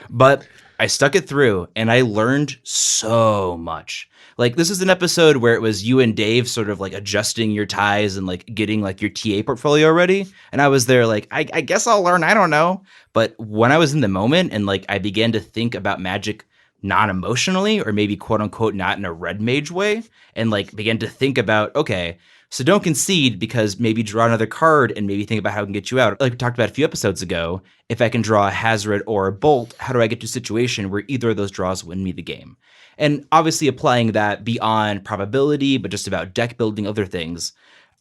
But I stuck it through and I learned so much. Like, this is an episode where it was you and Dave sort of like adjusting your ties and like getting like your TA portfolio ready. And I was there like, I guess I'll learn. I don't know. But when I was in the moment and like I began to think about Magic non-emotionally, or maybe quote unquote not in a red mage way, and like began to think about, okay, so don't concede because maybe draw another card and maybe think about how I can get you out. Like we talked about a few episodes ago, if I can draw a Hazard or a Bolt, how do I get to a situation where either of those draws win me the game? And obviously applying that beyond probability, but just about deck building, other things.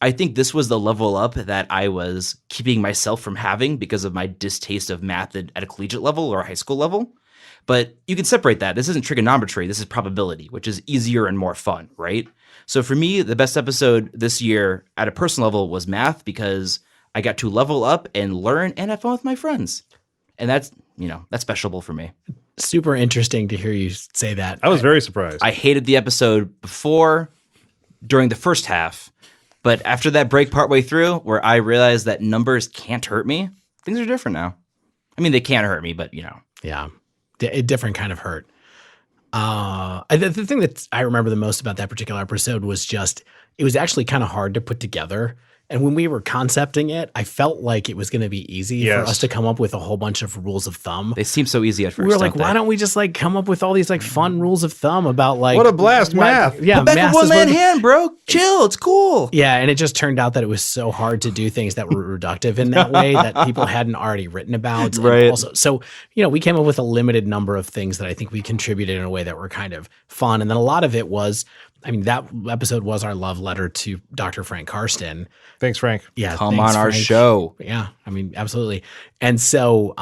I think this was the level up that I was keeping myself from having because of my distaste of math at a collegiate level or a high school level. But you can separate that. This isn't trigonometry. This is probability, which is easier and more fun, right? So for me, the best episode this year at a personal level was math because I got to level up and learn and have fun with my friends. And that's special for me. Super interesting to hear you say that. I was very surprised. I hated the episode before, during the first half, but after that break partway through where I realized that numbers can't hurt me, things are different now. I mean, they can't hurt me, but Yeah. A different kind of hurt. The thing that I remember the most about that particular episode was just, it was actually kind of hard to put together. And when we were concepting it, I felt like it was going to be easy for us to come up with a whole bunch of rules of thumb. They seem so easy at first. We were like, why don't we just like come up with all these like fun rules of thumb about like what a blast, math. Yeah, put back math a is one-man hand, bro. Chill, it's cool. Yeah, and it just turned out that it was so hard to do things that were reductive in that way that people hadn't already written about. Right. And also, so we came up with a limited number of things that I think we contributed in a way that were kind of fun, and then a lot of it was. I mean, that episode was our love letter to Dr. Frank Karsten. Thanks, Frank. Yeah, Come thanks, on our Frank. show. Yeah, I mean, absolutely. And so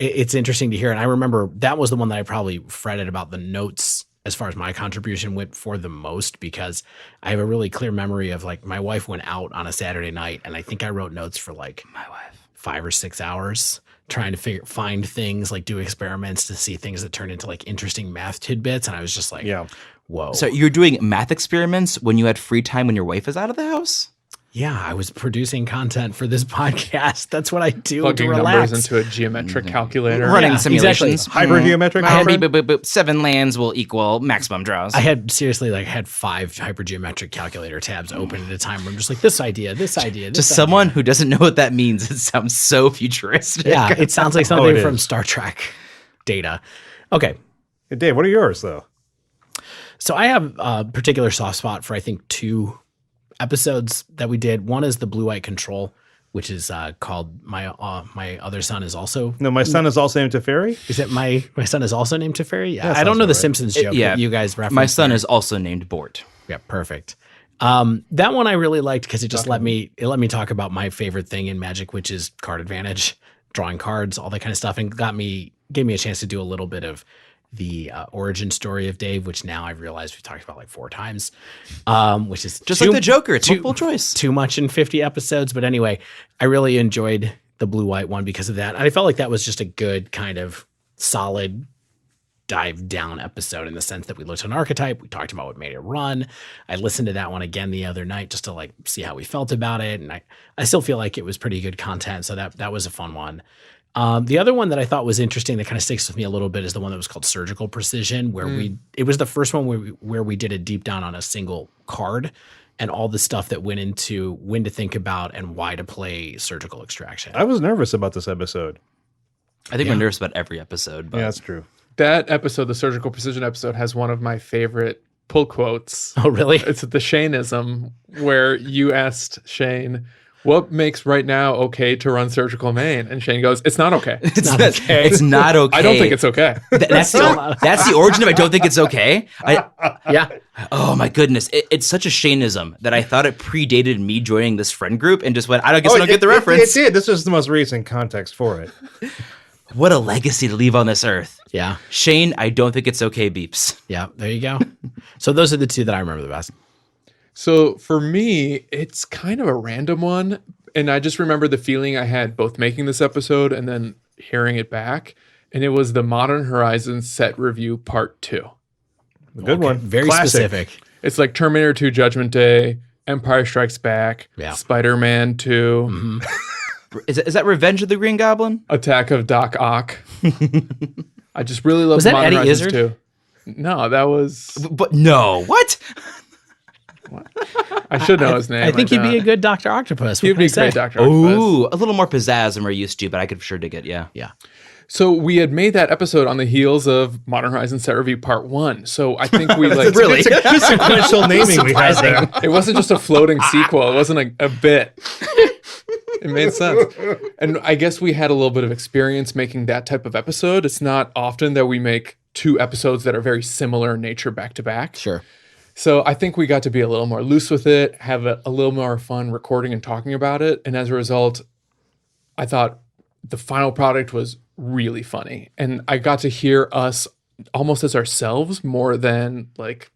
it's interesting to hear. And I remember that was the one that I probably fretted about the notes as far as my contribution went for the most, because I have a really clear memory of like my wife went out on a Saturday night and I think I wrote notes for like 5 or 6 hours trying to find things, like do experiments to see things that turned into like interesting math tidbits. And I was just like, whoa. So you're doing math experiments when you had free time when your wife is out of the house? Yeah, I was producing content for this podcast. That's what I do Plugging to relax. numbers into a geometric calculator. Running Yeah, simulations. Hypergeometric Boop, number? boop, boop, boop. 7 lands will equal maximum draws. I had 5 hypergeometric calculator tabs open at a time where I'm just like, this idea. To someone who doesn't know what that means, it sounds so futuristic. Yeah, it sounds like something it from is. Star Trek data. Okay, Hey, Dave, what are yours, though? so I have a particular soft spot for I think 2 episodes that we did. One is the blue-white control, which is called My Other Son Is Also. No, my son is also named Teferi. Is it my son is also named Teferi? Yeah, That I don't sounds know the right. Simpsons joke. yeah. That you guys referenced. My son there. is also named Bort. Yeah, perfect. That one I really liked because it just let me talk about my favorite thing in Magic, which is card advantage, drawing cards, all that kind of stuff, and gave me a chance to do a little bit of the origin story of Dave, which now I've realized we've talked about like 4 times, which is Just like the Joker, it's multiple choice. Too much in 50 episodes. But anyway, I really enjoyed the blue-white one because of that. And I felt like that was just a good kind of solid dive down episode in the sense that we looked at an archetype. We talked about what made it run. I listened to that one again the other night just to like see how we felt about it. And I still feel like it was pretty good content. So that was a fun one. The other one that I thought was interesting that kind of sticks with me a little bit is the one that was called Surgical Precision, where it was the first one where we did a deep down on a single card and all the stuff that went into when to think about and why to play Surgical Extraction. I was nervous about this episode. I think we're nervous about every episode. But Yeah, that's true. That episode, the Surgical Precision episode, has one of my favorite pull quotes. Oh, really? It's the Shaneism, where you asked Shane, what makes right now okay to run surgical main? And Shane goes, it's not okay. It's not okay. It's not okay. I don't think it's okay. That's the origin of I don't think it's okay. Yeah. Oh my goodness. It's such a Shaneism that I thought it predated me joining this friend group and just went, I don't get the reference. It did. This was the most recent context for it. What a legacy to leave on this earth. Yeah. Shane, I don't think it's okay, beeps. Yeah. There you go. So those are the two that I remember the best. So for me, it's kind of a random one. And I just remember the feeling I had both making this episode and then hearing it back. And it was the Modern Horizons set review part 2. Good one. Very Classic. specific. It's like Terminator 2 Judgment Day, Empire Strikes Back, Yeah. Spider-Man 2, Mm-hmm. Is that Revenge of the Green Goblin? Attack of Doc Ock. I just really love Was that Modern Eddie Horizons Izzard? 2. No, that was... But no, what? I should know his name. I think I he'd be a don't. good Dr. Octopus. He'd be a great Dr. Octopus. Ooh, a little more pizzazz than we're used to, but I could for sure dig it, yeah. Yeah. So we had made that episode on the heels of Modern Horizons Set Review Part 1. So I think we like... Really? It's a good sequential naming we had there. It wasn't just a floating sequel. It wasn't a bit. It made sense. And I guess we had a little bit of experience making that type of episode. It's not often that we make 2 episodes that are very similar in nature back to back. Sure. So I think we got to be a little more loose with it, have a little more fun recording and talking about it. And as a result, I thought the final product was really funny. And I got to hear us almost as ourselves more than like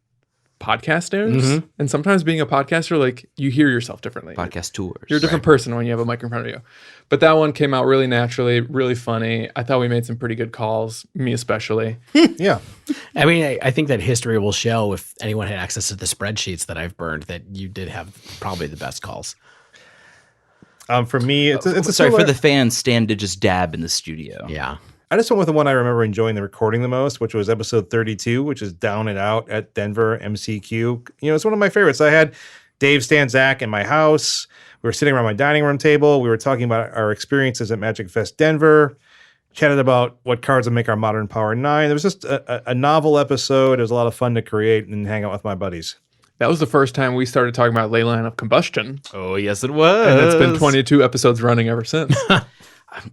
podcasters. Mm-hmm. And sometimes being a podcaster, like you hear yourself differently. Podcast tours. You're a different person when you have a mic in front of you. But that one came out really naturally, really funny. I thought we made some pretty good calls, me especially. Yeah. I mean, I think that history will show, if anyone had access to the spreadsheets that I've burned, that you did have probably the best calls. For me, it's a Sorry, similar- for the fans, Stan did just dab in the studio. Yeah. I just went with the one I remember enjoying the recording the most, which was episode 32, which is Down and Out at Denver MCQ. You know, it's one of my favorites. I had Dave, Stan, Zach in my house. We were sitting around my dining room table. We were talking about our experiences at Magic Fest Denver, chatted about what cards would make our Modern Power 9. There was just a novel episode. It was a lot of fun to create and hang out with my buddies. That was the first time we started talking about Leyline of Combustion. Oh, yes, it was. And it's been 22 episodes running ever since.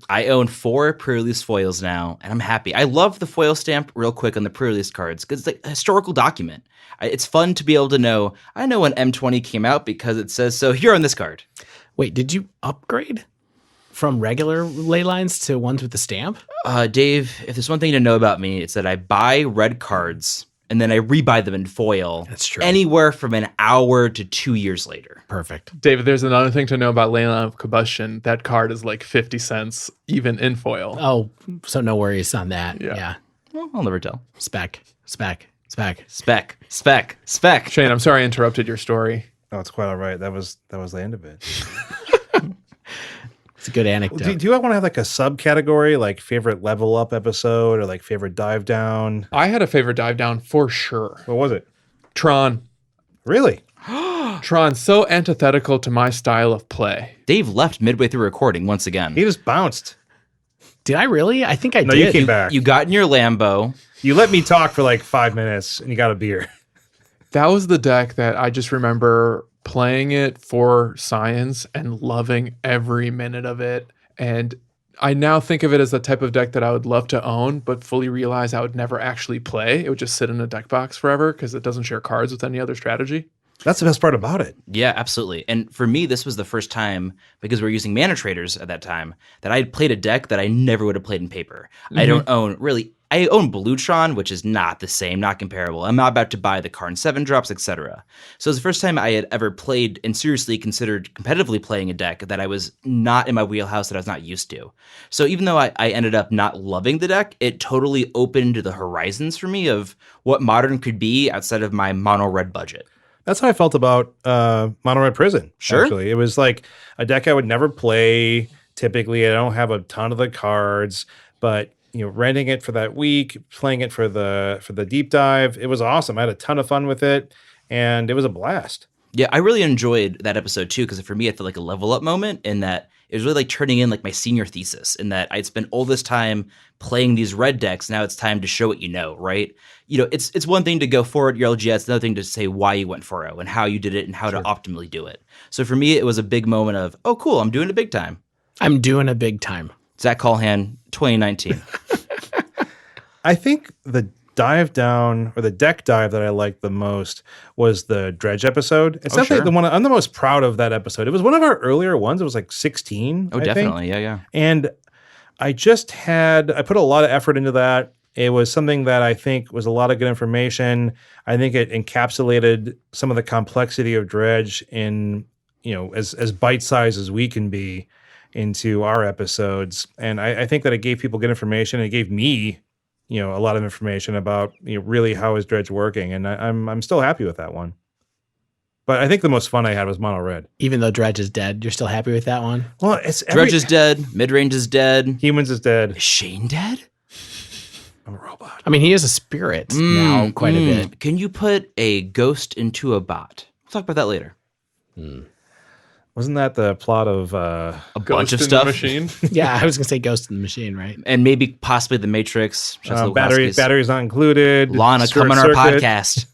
I own 4 pre-release foils now, and I'm happy. I love the foil stamp real quick on the pre-release cards because it's like a historical document. It's fun to be able to know, I know when M20 came out because it says so here on this card. Wait, did you upgrade from regular ley lines to ones with the stamp? Dave, if there's one thing to know about me, it's that I buy red cards and then I rebuy them in foil. That's true. Anywhere from an hour to 2 years later. Perfect. David, there's another thing to know about Leyline of Combustion. That card is like 50 cents, even in foil. Oh, so no worries on that. Yeah. Yeah. Well, I'll never tell. Spec. Spec. Spec. Shane, I'm sorry I interrupted your story. Oh, it's quite all right. That was the end of it. It's a good anecdote. Do you want to have like a subcategory, like favorite level up episode or like favorite dive down? I had a favorite dive down for sure. What was it? Tron. Really? Tron, so antithetical to my style of play. Dave left midway through recording once again. He just bounced. Did I really? I think I No, did. you came back. You got in your Lambo. You let me talk for like 5 minutes and you got a beer. That was the deck that I just remember playing it for science and loving every minute of it. And I now think of it as the type of deck that I would love to own, but fully realize I would never actually play. It would just sit in a deck box forever because it doesn't share cards with any other strategy. That's the best part about it. Yeah, absolutely. And for me, this was the first time, because we were using mana traders at that time, that I had played a deck that I never would have played in paper. I don't own really I own Bluetron, which is not the same, not comparable. I'm not about to buy the Karn 7 drops, etc. So it's the first time I had ever played and seriously considered competitively playing a deck that I was not in my wheelhouse, that I was not used to. So even though I ended up not loving the deck, it totally opened the horizons for me of what Modern could be outside of my mono red budget. That's how I felt about Mono Red Prison. Sure. Actually, it was like a deck I would never play. Typically, I don't have a ton of the cards, but renting it for that week, playing it for the deep dive, it was awesome. I had a ton of fun with it, and it was a blast. Yeah, I really enjoyed that episode too, because for me, it felt like a level up moment in that it was really like turning in like my senior thesis, in that I'd spent all this time playing these red decks. Now it's time to show what you know, right? It's one thing to go forward your LGS, it's another thing to say why you went 4-0 and how you did it and how to optimally do it. So for me, it was a big moment of, oh, cool, I'm doing it big time. I'm doing a big time. Zach Callahan, 2019. I think the dive down or the deck dive that I liked the most was the Dredge episode. It's definitely sure. the one I'm the most proud of that episode. It was one of our earlier ones. It was like 16. Oh, I think. definitely. Yeah. And I put a lot of effort into that. It was something that I think was a lot of good information. I think it encapsulated some of the complexity of Dredge in, as bite-sized as we can be into our episodes. And I think that it gave people good information. It gave me, a lot of information about really how is Dredge working. And I'm still happy with that one. But I think the most fun I had was Mono Red. Even though Dredge is dead, you're still happy with that one? Well, Dredge is dead. Mid-range is dead. Humans is dead. Is Shane dead? I'm a robot. I mean, he is a spirit now quite a bit. Can you put a ghost into a bot? We'll talk about that later. Wasn't that the plot of A bunch Ghost of in stuff. the machine. Yeah, I was going to say Ghost in the Machine, right? And maybe possibly The Matrix. batteries not included? Lana, come on our Circuit. podcast.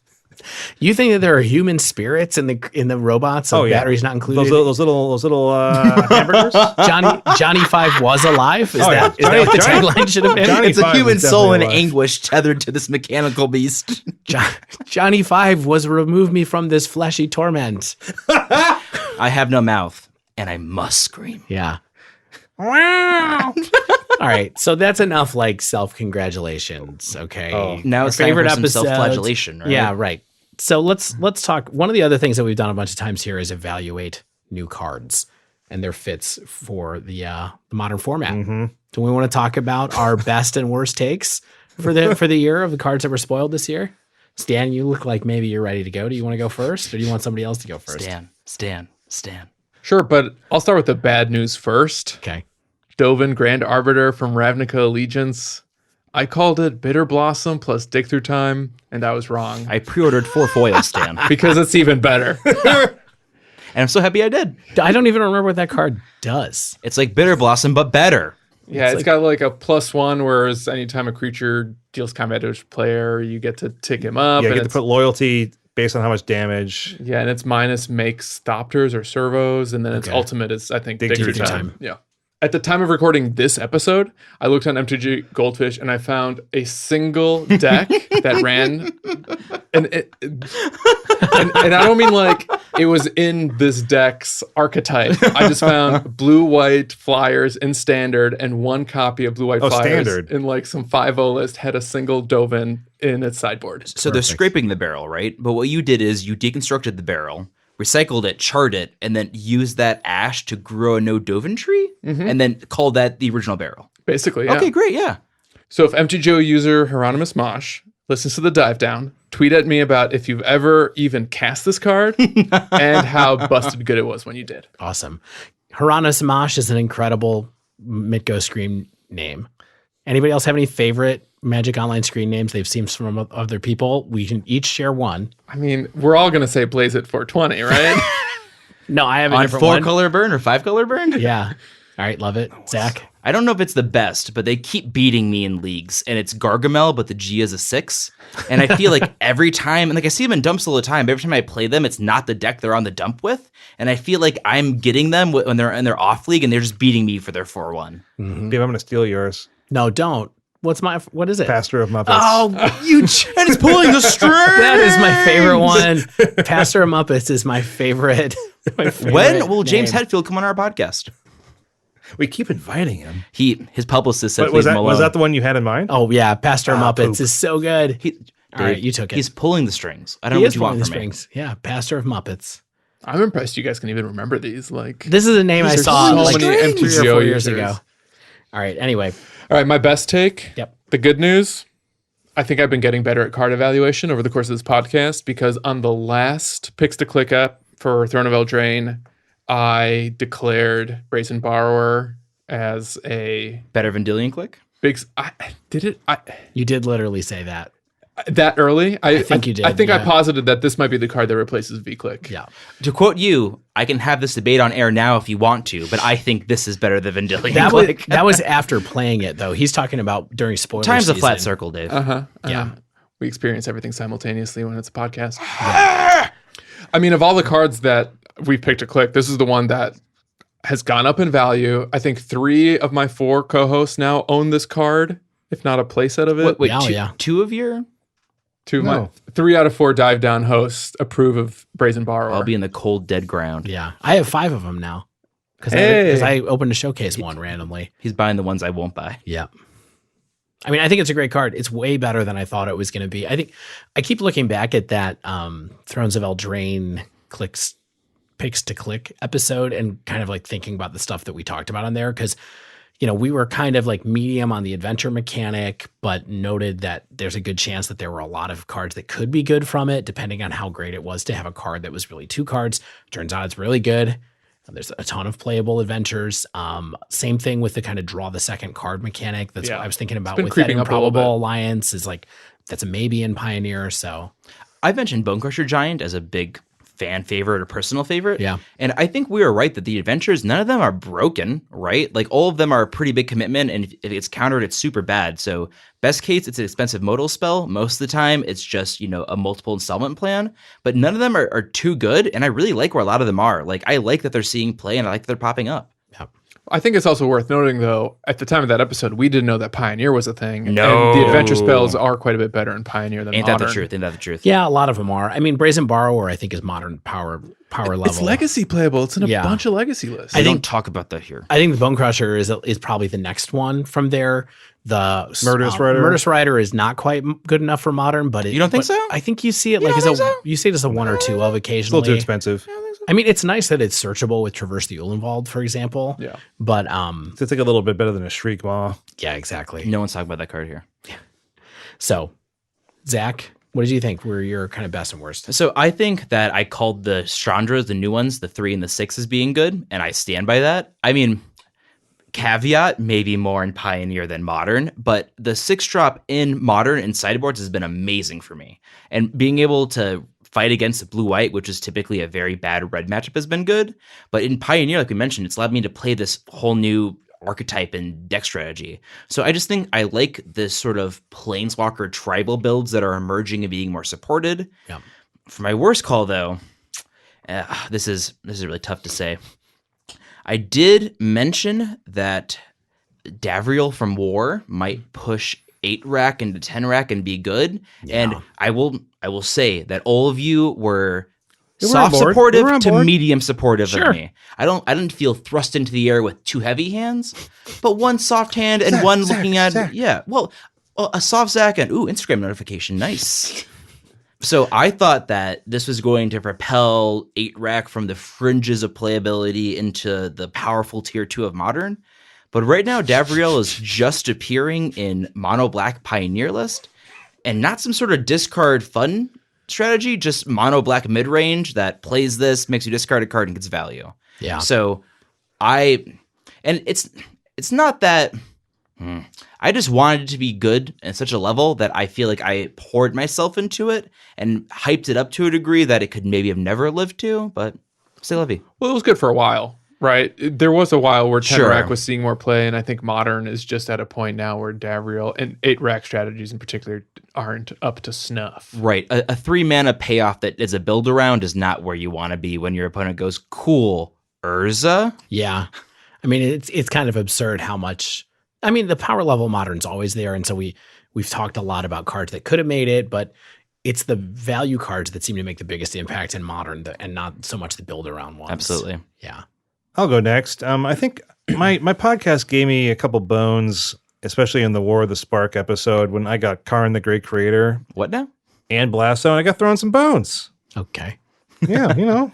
You think that there are human spirits in the robots? So batteries not included. Those little hamburgers. Johnny Five was alive. Is yeah. that what the tagline should have been? Johnny It's a Five human was soul in definitely alive. anguish tethered to this mechanical beast. Johnny Five was remove me from this fleshy torment. I have no mouth, and I must scream. Yeah. All right, so that's enough like self-congratulations, okay? Oh. Now Our it's time for some self-flagellation, right? Yeah, right. So let's talk. One of the other things that we've done a bunch of times here is evaluate new cards and their fits for the modern format. Mm-hmm. Do we want to talk about our best and worst takes for the year of the cards that were spoiled this year? Stan, you look like maybe you're ready to go. Do you want to go first, or do you want somebody else to go first? Stan. Sure, but I'll start with the bad news first. Okay. Dovin, Grand Arbiter from Ravnica Allegiance. I called it Bitter Blossom plus Dig Through Time, and I was wrong. I pre-ordered 4 foils, Stan. And because it's even better. I'm so happy I did. I don't even remember what that card does. It's like Bitter Blossom, but better. Yeah, it's got like a +1, whereas anytime a creature deals combat damage to a player, you get to tick him up. Yeah, you and get to put loyalty based on how much damage. yeah, and it's minus makes Thopters or servos, and then its Okay. ultimate is, I think, Dig Dig Through Through Time. Time. Yeah. At the time of recording this episode, I looked on MTG Goldfish and I found a single deck that ran, and I don't mean like it was in this deck's archetype. I just found blue-white flyers in standard, and one copy of blue-white flyers standard. in like some 5-0 list had a single Dovin in its sideboard. So they're scraping the barrel, right? But what you did is you deconstructed the barrel, recycled it, charred it, and then used that ash to grow a no Dovin tree, and then called that the original barrel. Basically, yeah. Okay, great, yeah. So if MTGO user Hieronymus Mosh listens to the dive down, tweet at me about if you've ever even cast this card and how busted good it was when you did. Awesome. Hieronymus Mosh is an incredible Mitgo screen name. Anybody else have any favorite Magic Online screen names they've seen from other people? We can each share one. I mean, we're all going to say Blaze It 420, right? No, I have a On different 4 one. color burn or 5 color burn? Yeah. All right, love it. Zach? I don't know if it's the best, but they keep beating me in leagues, and it's Gargamel, but the G is a 6. And I feel like every time, and like I see them in dumps all the time, but every time I play them, it's not the deck they're on the dump with. And I feel like I'm getting them when they're in their off league, and they're just beating me for their 4-1. Dave, I'm going to steal yours. No, don't. What is it? Pastor of Muppets. Oh, You and it's pulling the string. that is my favorite one. Pastor of Muppets is my favorite. When will James name. Hetfield come on our podcast? We keep inviting him. His publicist said, But was "Leave him alone." that the one you had in mind? Oh yeah, Pastor Muppets poop. is so good. All right, Dave, you took it. He's pulling the strings. I don't He know is what you want pulling the from me. strings. Yeah, Pastor of Muppets. I'm impressed you guys can even remember these. Like, This is a name I These are saw so like many 3 or MTGO 4 years users. ago. All right. Anyway, all right, my best take. Yep. The good news. I think I've been getting better at card evaluation over the course of this podcast because on the last Picks to Click up for Throne of Eldraine, I declared Brazen Borrower as a Better Vendilion Click? big. Did it? you did literally say that. That early? I think you did, I think I yeah. posited that this might be the card that replaces V-Click. Yeah. To quote you, I can have this debate on air now if you want to, but I think this is better than Vendilion Click. That was after playing it though. He's talking about during spoiler Time's a season. flat circle, Dave. Yeah. We experience everything simultaneously when it's a podcast. I mean, of all the cards that we've picked to click, this is the one that has gone up in value. I think 3 of my 4 co-hosts now own this card, if not a playset of it. Wait, Yeah, two, yeah. two of your? 3 out of 4 dive down hosts approve of Brazen Borrower. I'll be in the cold, dead ground. Yeah. I have 5 of them now. Because Hey. I opened a showcase one randomly. He's buying the ones I won't buy. Yeah. I mean, I think it's a great card. It's way better than I thought it was going to be. I think I keep looking back at that Thrones of Eldraine Picks to Click episode and kind of like thinking about the stuff that we talked about on there. Because, you know, we were kind of like medium on the adventure mechanic, but noted that there's a good chance that there were a lot of cards that could be good from it, depending on how great it was to have a card that was really 2 cards. Turns out it's really good. There's a ton of playable adventures. Same thing with the kind of draw the second card mechanic. That's what I was thinking about been with that creeping up a little Improbable bit. Alliance is like, that's a maybe in Pioneer. So I've mentioned Bonecrusher Giant as a big fan favorite or personal favorite. Yeah. And I think we were right that the adventures, none of them are broken, right? Like all of them are a pretty big commitment, and if it's countered, it's super bad. So best case, it's an expensive modal spell. Most of the time, it's just, a multiple installment plan. But none of them are too good, and I really like where a lot of them are. Like I like that they're seeing play, and I like that they're popping up. I think it's also worth noting, though, at the time of that episode, we didn't know that Pioneer was a thing. No. And the adventure spells are quite a bit better in Pioneer than Ain't Modern. that the truth? Ain't that the truth? yeah, a lot of them are. I mean, Brazen Borrower, I think, is modern power level. It's legacy playable. It's in a bunch of legacy lists. I don't talk about that here. I think the Bonecrusher is probably the next one from there. The Murderous Rider? Murderous Rider is not quite good enough for Modern, but You don't think so? I think you see it like you see it as a 1 or 2 of It's a occasionally. little too expensive. I mean, it's nice that it's searchable with Traverse the Ulenwald, for example. Yeah. But It's like a little bit better than a Shriek Maw. yeah, exactly. No one's talking about that card here. So, Zach, what did you think were your kind of best and worst? So I think that I called the Strandras, the new ones, the 3 and the 6 as being good, and I stand by that. I mean, caveat, maybe more in Pioneer than Modern, but the 6-drop in Modern and sideboards has been amazing for me. And being able to fight against the blue-white, which is typically a very bad red matchup, has been good. But in Pioneer, like we mentioned, it's allowed me to play this whole new archetype and deck strategy. So I just think I like this sort of planeswalker tribal builds that are emerging and being more supported. Yeah. For my worst call, though, this is really tough to say. I did mention that Davriel from War might push 8-rack into 10-rack and be good. Yeah. And I will say that all of you were on soft board. supportive We're on to board. medium supportive Sure. of me. I didn't feel thrust into the air with 2 heavy hands, but 1 soft hand and Zach, 1 Zach, looking at Zach. yeah. Well, a soft Zach and Instagram notification, nice. So I thought that this was going to propel 8-rack from the fringes of playability into the powerful tier 2 of Modern. But right now, Davriel is just appearing in Mono Black Pioneer list, and not some sort of discard fun strategy, just Mono Black mid range that plays this, makes you discard a card and gets value. Yeah. So it's not that. I just wanted it to be good at such a level that I feel like I poured myself into it and hyped it up to a degree that it could maybe have never lived to, but c'est la vie. Well, it was good for a while, right? There was a while where 10 Sure. rack was seeing more play, and I think Modern is just at a point now where Davriel and 8-rack strategies in particular aren't up to snuff. Right. A 3-mana payoff that is a build around is not where you want to be when your opponent goes, cool, Urza? Yeah. I mean, it's kind of absurd how much. I mean, the power level Modern's always there, and so we've talked a lot about cards that could have made it, but it's the value cards that seem to make the biggest impact in Modern, and not so much the build around ones. Absolutely. Yeah. I'll go next. I think my podcast gave me a couple bones, especially in the War of the Spark episode when I got Karn the Great Creator What now? and Blaststone. I got thrown some bones. Okay. Yeah, you know.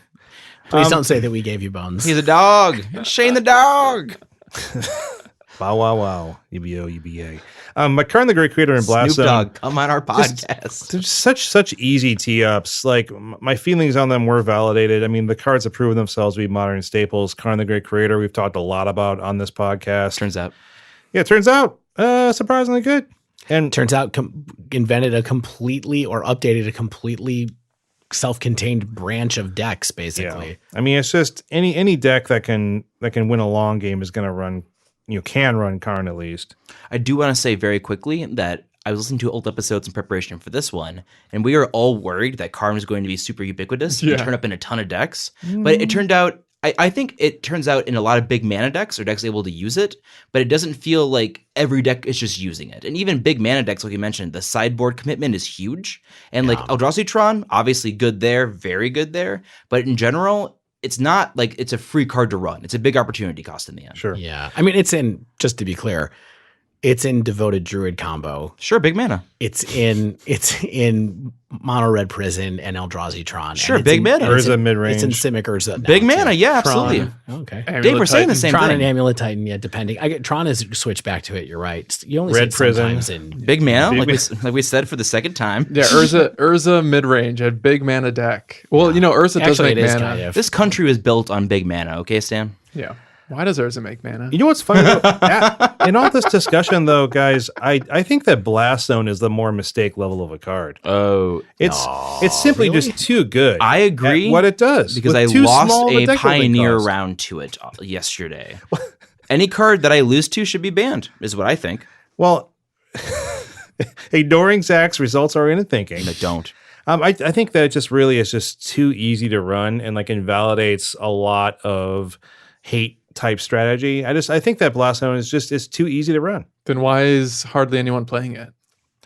Please don't say that we gave you bones. He's a dog. Shane the dog. Bow wow wow. UBO UBA. My Karn the Great Creator and Snoop Blaststone. Dogg, come on our podcast. They're such easy tee-ups. Like my feelings on them were validated. I mean, the cards have proven themselves to be modern staples. Karn the Great Creator, we've talked a lot about on this podcast. Turns out. Yeah, it turns out surprisingly good. And Turns out invented a completely or updated a completely self-contained branch of decks, basically. yeah, I mean, it's just any deck that can win a long game is going to run. Can run Karn at least. I do want to say very quickly that I was listening to old episodes in preparation for this one, and we were all worried that Karn was going to be super ubiquitous and turn up in a ton of decks. But it turned out, I think it turns out in a lot of big mana decks or decks able to use it, but it doesn't feel like every deck is just using it. And even big mana decks, like you mentioned, the sideboard commitment is huge. And like Eldrazi Tron, obviously good there, very good there. But in general, it's not like it's a free card to run. It's a big opportunity cost in the end. Sure. Yeah. I mean, it's in, just to be clear, it's in Devoted Druid combo. Sure, big mana. It's in Mono Red Prison and Eldrazi Tron. Sure, and big mana. Urza mid-range. It's in Simic Urza. Big now, mana, too. yeah, Tron. absolutely. Okay. Amulet Dave, we're saying the Titan. same Tron thing. and Amulet Titan, yeah, depending. Tron has switched back to it. You're right. You only Red see it Prison. sometimes in Big mana, like we said for the second time. Yeah, Urza mid-range, a big mana deck. Well, Urza does Actually, make it is mana. kind of. This country was built on big mana, okay, Stan? Yeah. Why does Urza make mana? You know what's funny? In all this discussion, though, guys, I think that Blaststone is the more mistake level of a card. Oh, It's simply just too good. I agree at what it does because with I too lost small of a deck building pioneer cost. round to it yesterday. Any card that I lose to should be banned, is what I think. Well, ignoring Zach's results-oriented thinking, But don't. I think that it just really is just too easy to run and like invalidates a lot of hate type strategy. I think that Blaststone is too easy to run. Then why is hardly anyone playing it?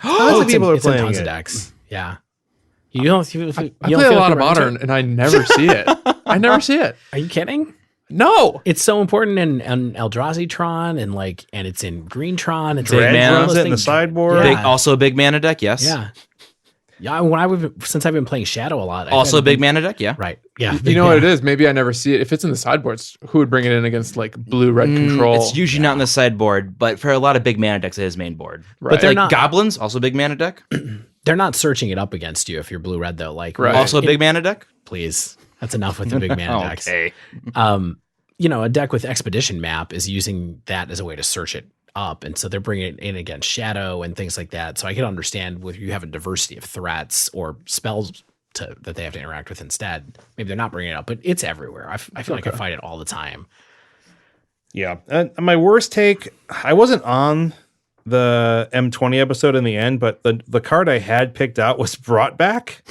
Lots of people are it's in playing tons it. of decks. Yeah. You don't. I play a lot of Modern, and I never see it. I never see it. Are you kidding? No. It's so important in Eldrazi Tron and it's in Green Tron. It's Dread in mana. Runs it in the sideboard. Yeah. Also a big mana deck, yes. Yeah. Yeah. Since I've been playing Shadow a lot. Also a big mana deck, yeah. Right. Yeah. You know what it is? Maybe I never see it. If it's in the sideboards, who would bring it in against like blue-red control? It's usually not in the sideboard, but for a lot of big mana decks, it is main board. Right. But they're Like not. Goblins, also big mana deck. They're not searching it up against you if you're blue red though. Like Right. Also a big mana deck. please. That's enough with the big mana decks. Okay. A deck with Expedition Map is using that as a way to search it up, and so they're bringing it in against Shadow and things like that. So I can understand whether you have a diversity of threats or spells that they have to interact with instead. Maybe they're not bringing it up, but it's everywhere. I feel like I fight it all the time. Yeah. My worst take, I wasn't on the M20 episode in the end, but the card I had picked out was brought back.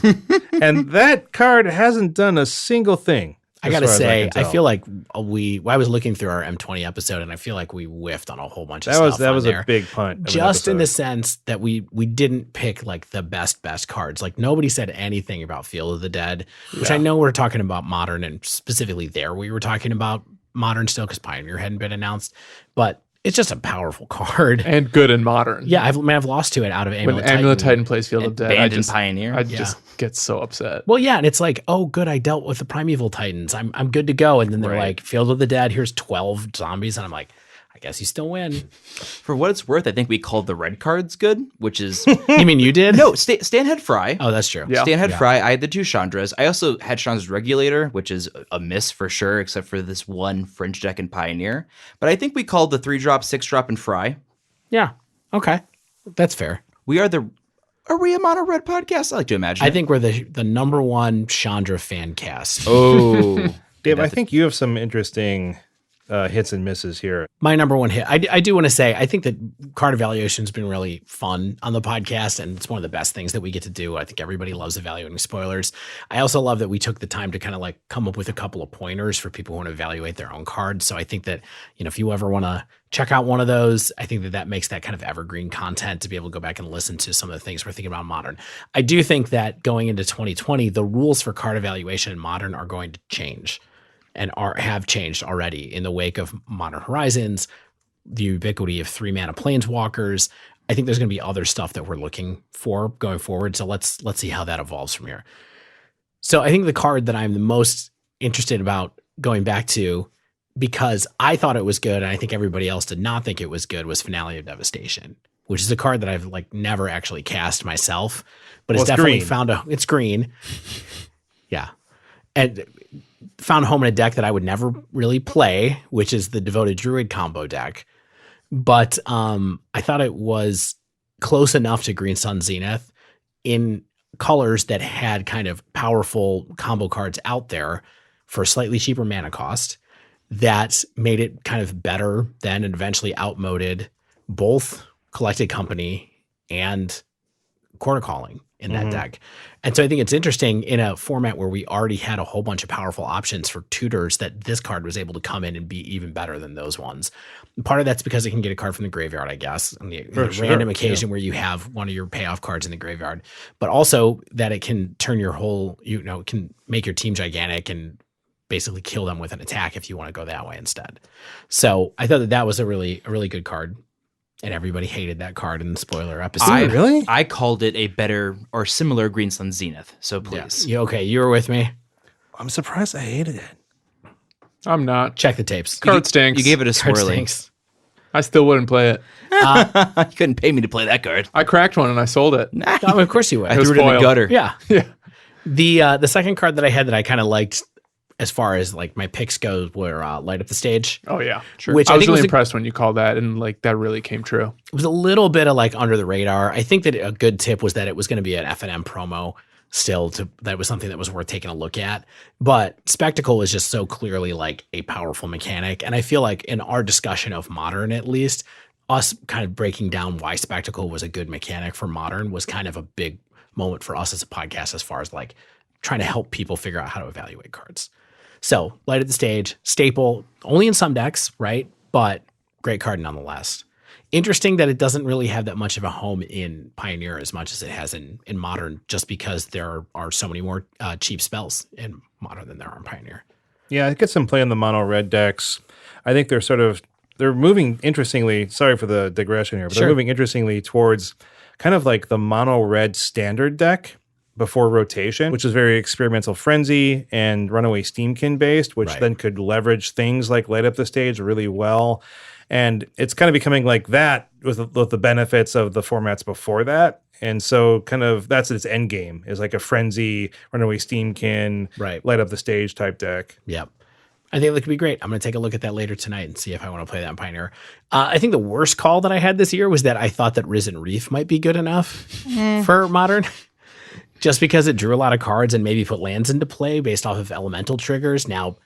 And that card hasn't done a single thing. I gotta say, I can tell. feel like I was looking through our M20 episode, and I feel like we whiffed on a whole bunch of that stuff. was there. a big punt. of an Just in the episode. sense that we didn't pick like the best cards. Like nobody said anything about Field of the Dead, which I know we're talking about Modern, and specifically there we were talking about Modern still because Pioneer hadn't been announced, but it's just a powerful card. and good in Modern. Yeah, I've lost to it out of When Amulet Amulet Titan. Titan plays Field of Dead, Banned in Pioneer. I just get so upset. Well, yeah, and it's like, oh, good, I dealt with the Primeval Titans. I'm good to go. And then they're Right. like, Field of the Dead, here's 12 zombies, and I'm like, I guess you still win. For what it's worth, I think we called the red cards good, which is You mean you did? no. Stan had Fry. Oh, that's true. Yeah. Stan had Fry. I had the two Chandras. I also had Chandra's Regulator, which is a miss for sure, except for this one Fringe deck in Pioneer. But I think we called the 3-drop, 6-drop, and Fry. Yeah. Okay. That's fair. Are we a mono red podcast? I like to imagine. I think we're the number one Chandra fan cast. Oh, Dave, I think you have some interesting hits and misses here. My number one hit. I do want to say, I think that card evaluation has been really fun on the podcast, and it's one of the best things that we get to do. I think everybody loves evaluating spoilers. I also love that we took the time to kind of like come up with a couple of pointers for people who want to evaluate their own cards. So I think that, if you ever want to check out one of those, I think that makes that kind of evergreen content to be able to go back and listen to some of the things we're thinking about Modern. I do think that going into 2020, the rules for card evaluation in Modern are going to change. and have changed already in the wake of Modern Horizons, the ubiquity of 3-mana planeswalkers. I think there's going to be other stuff that we're looking for going forward. So let's see how that evolves from here. So I think the card that I'm the most interested about going back to, because I thought it was good and I think everybody else did not think it was good, was Finale of Devastation, which is a card that I've like never actually cast myself, but it's definitely green. It's green. Yeah. And found home in a deck that I would never really play, which is the Devoted Druid combo deck. But I thought it was close enough to Green Sun Zenith in colors that had kind of powerful combo cards out there for slightly cheaper mana cost that made it kind of better than and eventually outmoded both Collected Company and Quarter Calling in that deck. And so I think it's interesting in a format where we already had a whole bunch of powerful options for tutors that this card was able to come in and be even better than those ones. And part of that's because it can get a card from the graveyard, I guess, on the random occasion where you have one of your payoff cards in the graveyard, but also that it can turn your whole, can make your team gigantic and basically kill them with an attack if you want to go that way instead. So I thought that was a really good card. And everybody hated that card in the spoiler episode. Really? I called it a better or similar Green Sun Zenith. So please. Yeah. Okay, you were with me. I'm surprised I hated it. I'm not. Check the tapes. Card stinks. You gave it a Card swirling. stinks. I still wouldn't play it. You couldn't pay me to play that card. I cracked one and I sold it. Of course you would. I threw it in the spoiled. gutter. Yeah. Yeah. The second card that I had that I kind of liked as far as like my picks go were Light Up the Stage. Oh yeah, sure. Which I was think really was impressed when you called that, and like that really came true. It was a little bit of like under the radar. I think that a good tip was that it was going to be an F&M promo still that was something that was worth taking a look at. But Spectacle is just so clearly like a powerful mechanic. And I feel like in our discussion of Modern, at least, us kind of breaking down why Spectacle was a good mechanic for Modern was kind of a big moment for us as a podcast as far as like trying to help people figure out how to evaluate cards. So Light Up the Stage, staple, only in some decks, right? But great card nonetheless. Interesting that it doesn't really have that much of a home in Pioneer as much as it has in Modern, just because there are so many more cheap spells in Modern than there are in Pioneer. Yeah, it gets some play in the mono red decks. I think they're moving interestingly. Sorry for the digression here, but they're moving interestingly towards kind of like the mono red standard deck before rotation, which is very Experimental Frenzy and Runaway Steamkin based, which then could leverage things like Light Up the Stage really well. And it's kind of becoming like that with the benefits of the formats before that. And so kind of that's its end game, is like a Frenzy, Runaway Steamkin, Light Up the Stage type deck. Yep. I think that could be great. I'm going to take a look at that later tonight and see if I want to play that in Pioneer. I think the worst call that I had this year was that I thought that Risen Reef might be good enough for Modern. Just because it drew a lot of cards and maybe put lands into play based off of elemental triggers. Now,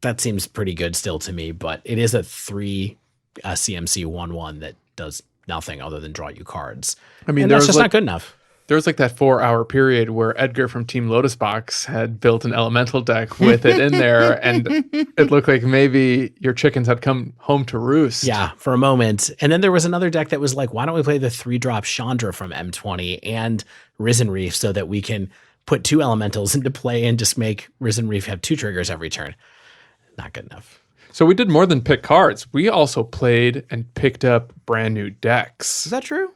that seems pretty good still to me, but it is a 3 CMC 1/1 that does nothing other than draw you cards. I mean, that's just not good enough. There was like that 4-hour period where Edgar from Team Lotus Box had built an elemental deck with it in there, and it looked like maybe your chickens had come home to roost. Yeah, for a moment. And then there was another deck that was like, why don't we play the 3-drop Chandra from M20 and Risen Reef so that we can put 2 elementals into play and just make Risen Reef have 2 triggers every turn? Not good enough. So we did more than pick cards. We also played and picked up brand new decks. Is that true?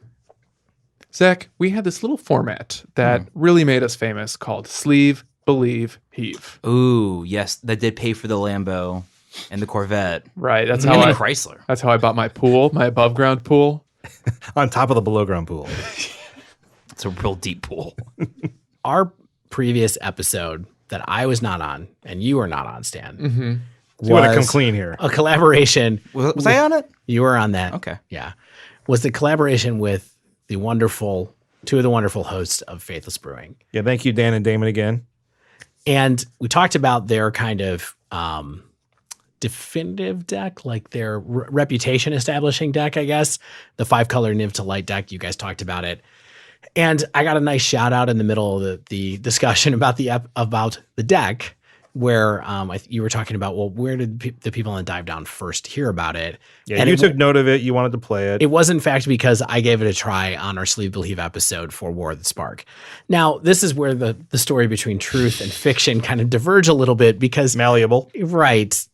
Zach, we had this little format that really made us famous called Sleeve, Believe, Heave. Ooh, yes. That did pay for the Lambo and the Corvette. Right. That's And how the I Chrysler. That's how I bought my pool, my above ground pool. On top of the below ground pool. It's a real deep pool. Our previous episode that I was not on and you were not on, Stan, You want to come clean here. a collaboration. Was I on it? You were on that. Okay. Yeah. Was the collaboration with the wonderful, 2 of the wonderful hosts of Faithless Brewing. Yeah, thank you, Dan and Damon, again. And we talked about their kind of definitive deck, like their reputation establishing deck, I guess. The 5-color Niv to Light deck. You guys talked about it. And I got a nice shout out in the middle of the discussion about the deck where you were talking about, well, where did the people in the Dive Down first hear about it? Yeah, And you it took note of it. You wanted to play it. It was, in fact, because I gave it a try on our Sleeve Believe episode for War of the Spark. Now, this is where the story between truth and fiction kind of diverge a little bit because... Malleable. Right.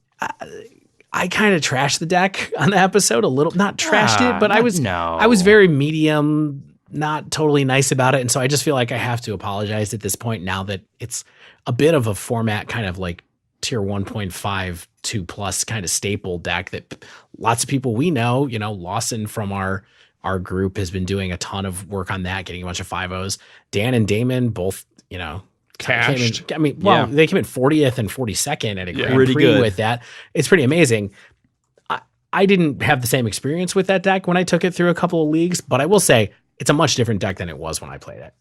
I kind of trashed the deck on the episode a little. Not trashed it, but I was very medium, not totally nice about it. And so I just feel like I have to apologize at this point now that it's a bit of a format kind of like tier 1.5, 2+ kind of staple deck that lots of people we know, Lawson from our group has been doing a ton of work on that, getting a bunch of 5-0s. Dan and Damon both, cashed. They came in 40th and 42nd at a Grand pretty Prix good. with that. It's pretty amazing. I didn't have the same experience with that deck when I took it through a couple of leagues, but I will say it's a much different deck than it was when I played it.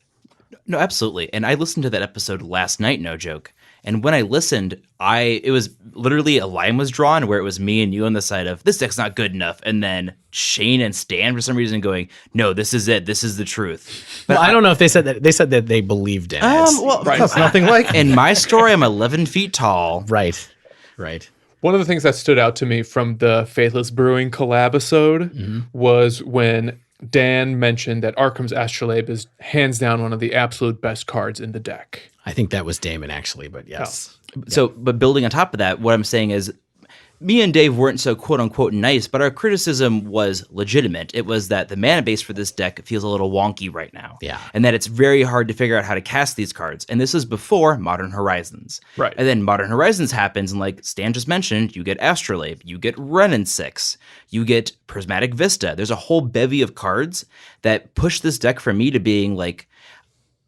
No, absolutely. And I listened to that episode last night, no joke. And when I listened, it was literally a line was drawn where it was me and you on the side of this deck's not good enough. And then Shane and Stan, for some reason, going, no, this is it. This is the truth. But I don't know if they said that. They said that they believed in it. Right. That's nothing like In my story, I'm 11 feet tall. Right. One of the things that stood out to me from the Faithless Brewing collab episode was when Dan mentioned that Arkham's Astrolabe is hands down one of the absolute best cards in the deck. I think that was Damon actually, but yes. So, but building on top of that, what I'm saying is me and Dave weren't so quote unquote nice, but our criticism was legitimate. It was that the mana base for this deck feels a little wonky right now. Yeah. And that it's very hard to figure out how to cast these cards. And this is before Modern Horizons. Right. And then Modern Horizons happens, and like Stan just mentioned, you get Astrolabe, you get Renin 6, you get Prismatic Vista. There's a whole bevy of cards that push this deck for me to being like,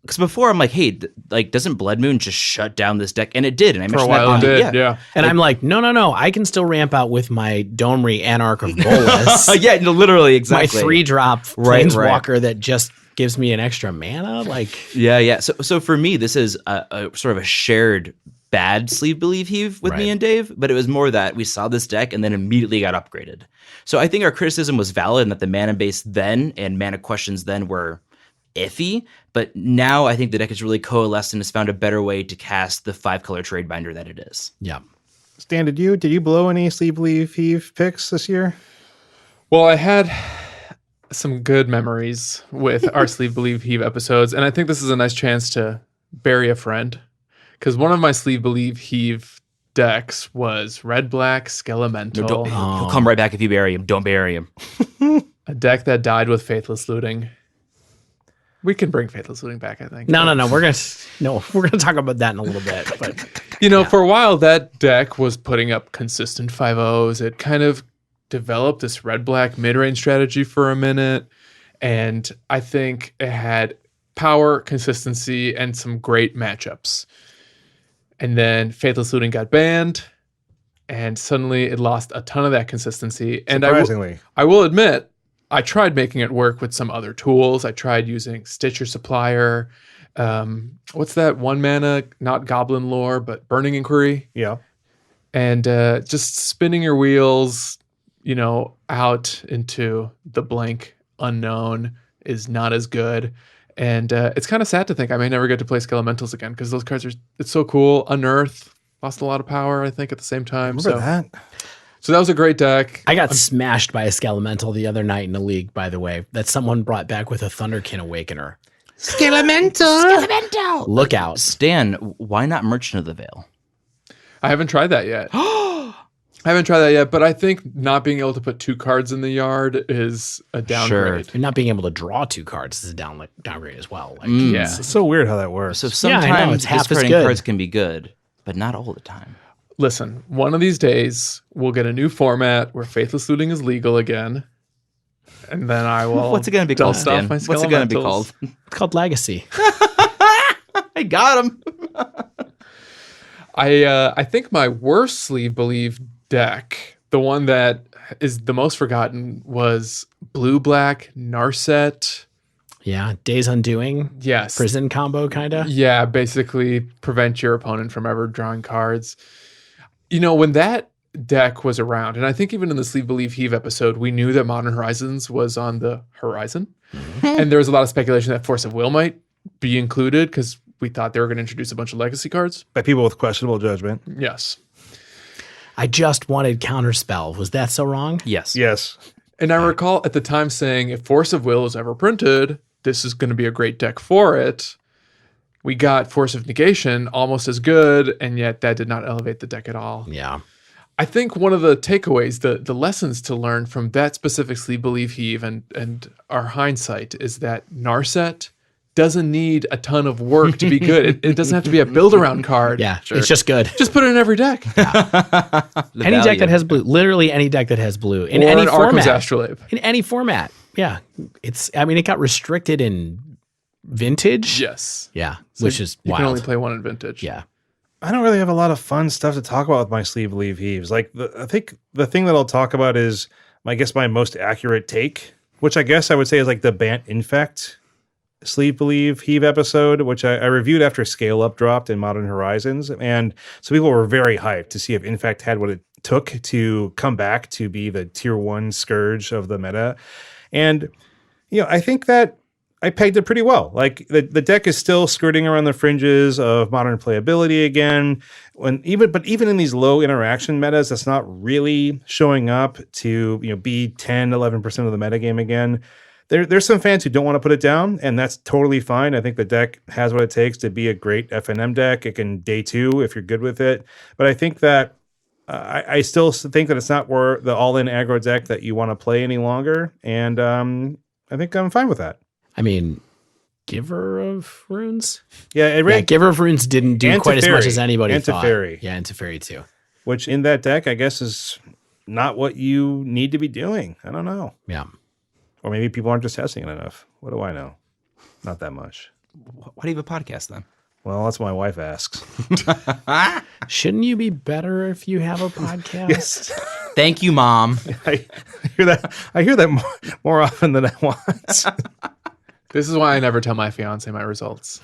because before I'm like, hey, doesn't Blood Moon just shut down this deck? And it did. And I For a mentioned while that it did, yeah. And I'm like, no. I can still ramp out with my Domri Anarch of Bolas. yeah, no, literally, exactly. My 3-drop Right, Planeswalker that just gives me an extra mana. Like, Yeah. So for me, this is a sort of a shared bad Sleeve Believe Heave with me Right. and Dave, but it was more that we saw this deck and then immediately got upgraded. So I think our criticism was valid and that the mana base then and mana questions then were iffy, but now I think the deck has really coalesced and has found a better way to cast the 5-color trade binder that it is. yeah. Stan, did you blow any Sleeve Believe Heave picks this year? Well, I had some good memories with our Sleeve Believe Heave episodes, and I think this is a nice chance to bury a friend, because one of my Sleeve Believe Heave decks was Red-Black Skelemental, He'll come right back if you bury him. Don't bury him. a deck that died with Faithless Looting. We can bring Faithless Looting back, I think. No. We're gonna talk about that in a little bit. But For a while, that deck was putting up consistent 5-0s. It kind of developed this red-black mid-range strategy for a minute, and I think it had power, consistency, and some great matchups. And then Faithless Looting got banned, and suddenly it lost a ton of that consistency. And Surprisingly. I will admit, I tried making it work with some other tools. I tried using Stitcher Supplier. What's that 1 mana, not Goblin Lore, but Burning Inquiry? Yeah. And just spinning your wheels, out into the blank unknown is not as good. And it's kind of sad to think I may never get to play Skelementals again, because those cards it's so cool. Unearth lost a lot of power, I think, at the same time. Remember that? So that was a great deck. I got smashed by a Skelemental the other night in the league, by the way, that someone brought back with a Thunderkin Awakener. Skelemental! Look out. Stan, why not Merchant of the Veil? I haven't tried that yet. But I think not being able to put 2 cards in the yard is a downgrade. And not being able to draw 2 cards is a downgrade as well. Like, Yeah. It's so weird how that works. So Yeah, I know, sometimes it's half as discarding good. cards can be good, but not all the time. Listen, one of these days we'll get a new format where Faithless Looting is legal again, and then I will. What's it going to be called, dust off Stan? my What's it going to be Skelementals. called? it's called Legacy. I got him. I think my worst Sleeve Believe deck, the one that is the most forgotten, was Blue-Black Narset. Yeah, Days Undoing, Yes. prison combo, kind of. Yeah, basically prevent your opponent from ever drawing cards. When that deck was around, and I think even in the Sleeve Believe Heave episode, we knew that Modern Horizons was on the horizon. And there was a lot of speculation that Force of Will might be included, because we thought they were going to introduce a bunch of legacy cards. By people with questionable judgment. Yes. I just wanted Counterspell. Was that so wrong? Yes. Yes. And I recall at the time saying, if Force of Will is ever printed, this is going to be a great deck for it. We got Force of Negation, almost as good, and yet that did not elevate the deck at all. Yeah. I think one of the takeaways, the lessons to learn from that specific Sleeve Believe Heave and our hindsight is that Narset doesn't need a ton of work to be good. It doesn't have to be a build-around card. Yeah, it's just good. Just put it in every deck. Any deck that has blue, literally any deck that has blue in Or any an Arkham's format. Astrolabe. In any format. Yeah. It got restricted in Vintage. Yes. Yeah, which is You wild. can only play one in Vintage. Yeah. I don't really have a lot of fun stuff to talk about with my Sleeve Believe Heaves. Like, I think the thing that I'll talk about is, I guess, my most accurate take, which I guess I would say is like the Bant Infect Sleeve Believe Heave episode, which I reviewed after Scale Up dropped in Modern Horizons. And so people were very hyped to see if Infect had what it took to come back to be the tier 1 scourge of the meta. And, I think that I pegged it pretty well. Like the deck is still skirting around the fringes of modern playability again. But even in these low interaction metas, that's not really showing up to be 10, 11% of the metagame again. There's some fans who don't want to put it down, and that's totally fine. I think the deck has what it takes to be a great FNM deck. It can day 2 if you're good with it. But I think that I still think that it's not where the all-in aggro deck that you want to play any longer. And I think I'm fine with that. I mean, Giver of Runes? Yeah, Giver of Runes didn't do quite as much as anybody and thought. Teferi. Yeah, and Teferi too. Which in that deck, I guess, is not what you need to be doing. I don't know. Yeah. Or maybe people aren't just testing it enough. What do I know? Not that much. Why do you have a podcast then? Well, that's what my wife asks. Shouldn't you be better if you have a podcast? Yes. Thank you, Mom. I hear that more often than I want. This is why I never tell my fiance my results.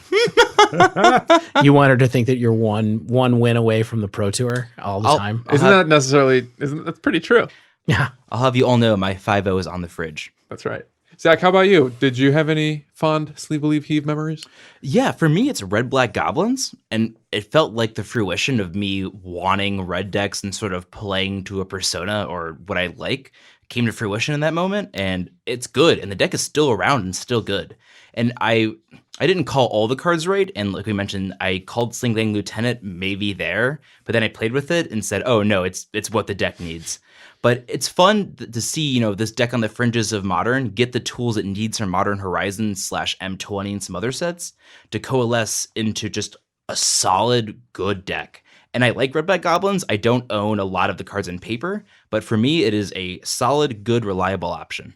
You want her to think that you're one win away from the Pro Tour all the time? That's pretty true. Yeah. I'll have you all know my 5-0 is on the fridge. That's right. Zach, how about you? Did you have any fond Sleeve Believe Heave memories? Yeah, for me, it's Red Black Goblins, and it felt like the fruition of me wanting red decks and sort of playing to a persona or what I like came to fruition in that moment, and it's good, and the deck is still around and still good. And I didn't call all the cards right, and like we mentioned, I called Sling Lang Lieutenant maybe there, but then I played with it and said, oh no, it's what the deck needs. But it's fun to see, this deck on the fringes of Modern get the tools it needs from Modern Horizons / M20 and some other sets to coalesce into just a solid, good deck. And I like Red Black Goblins. I don't own a lot of the cards in paper, but for me, it is a solid, good, reliable option.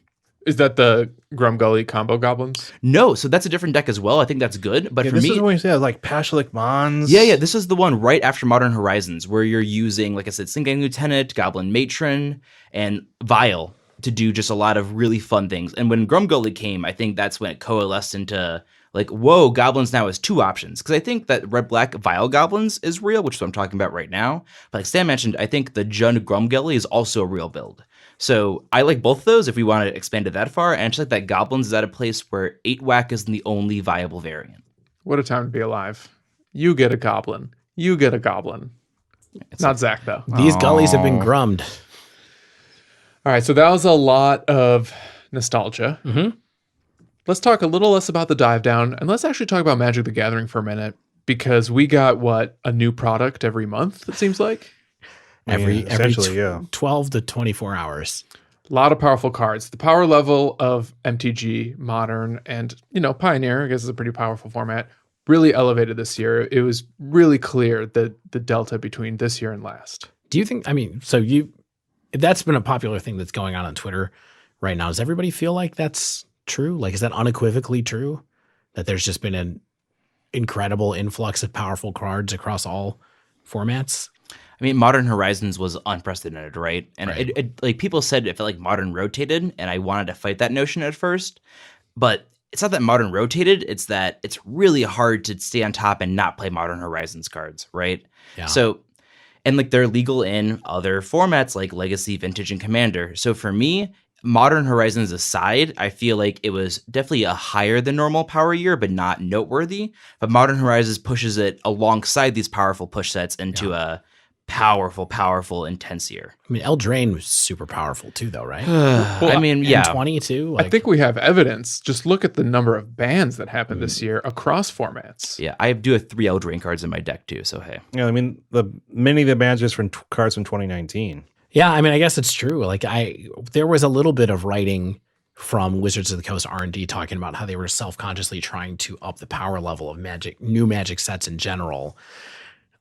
Is that the Grumgully combo goblins? No, so that's a different deck as well. I think that's good. But for this me, is what you say, like Pashalik Mons. Yeah, this is the one right after Modern Horizons where you're using, like I said, Sling Gang Lieutenant, Goblin Matron, and Vial to do just a lot of really fun things. And when Grumgully came, I think that's when it coalesced into like, whoa, Goblins now has 2 options. Because I think that Red Black Vial Goblins is real, which is what I'm talking about right now. But like Sam mentioned, I think the Jund Grumgully is also a real build. So I like both of those if we want to expand it that far. And I just like that Goblins is at a place where 8-whack is the only viable variant. What a time to be alive. You get a goblin. You get a goblin. It's not Zach, though. These gullies have been grummed. All right, so that was a lot of nostalgia. Mm-hmm. Let's talk a little less about the dive down, and let's actually talk about Magic the Gathering for a minute, because we got, a new product every month, it seems like? Every essentially, yeah. 12 to 24 hours. A lot of powerful cards. The power level of MTG, Modern, and, Pioneer, I guess is a pretty powerful format, really elevated this year. It was really clear that the delta between this year and last. Do you think, that's been a popular thing that's going on Twitter right now. Does everybody feel like that's true? Like, is that unequivocally true? That there's just been an incredible influx of powerful cards across all formats? I mean, Modern Horizons was unprecedented, right? And Right. It like people said it felt like Modern rotated, and I wanted to fight that notion at first. But it's not that Modern rotated, it's that it's really hard to stay on top and not play Modern Horizons cards, right? Yeah. So, and like they're legal in other formats like Legacy, Vintage, and Commander. So for me, Modern Horizons aside, I feel like it was definitely a higher than normal power year, but not noteworthy. But Modern Horizons pushes it alongside these powerful push sets into a powerful, intense year. I mean, Eldraine was super powerful too, though, right? I mean, yeah. 20 too. I think we have evidence. Just look at the number of bans that happened this year across formats. Yeah, I do have 3 Eldraine cards in my deck too, so hey. Yeah, I mean, many of the bans just from cards from 2019. Yeah, I mean, I guess it's true. Like there was a little bit of writing from Wizards of the Coast R&D talking about how they were self-consciously trying to up the power level of new Magic sets in general.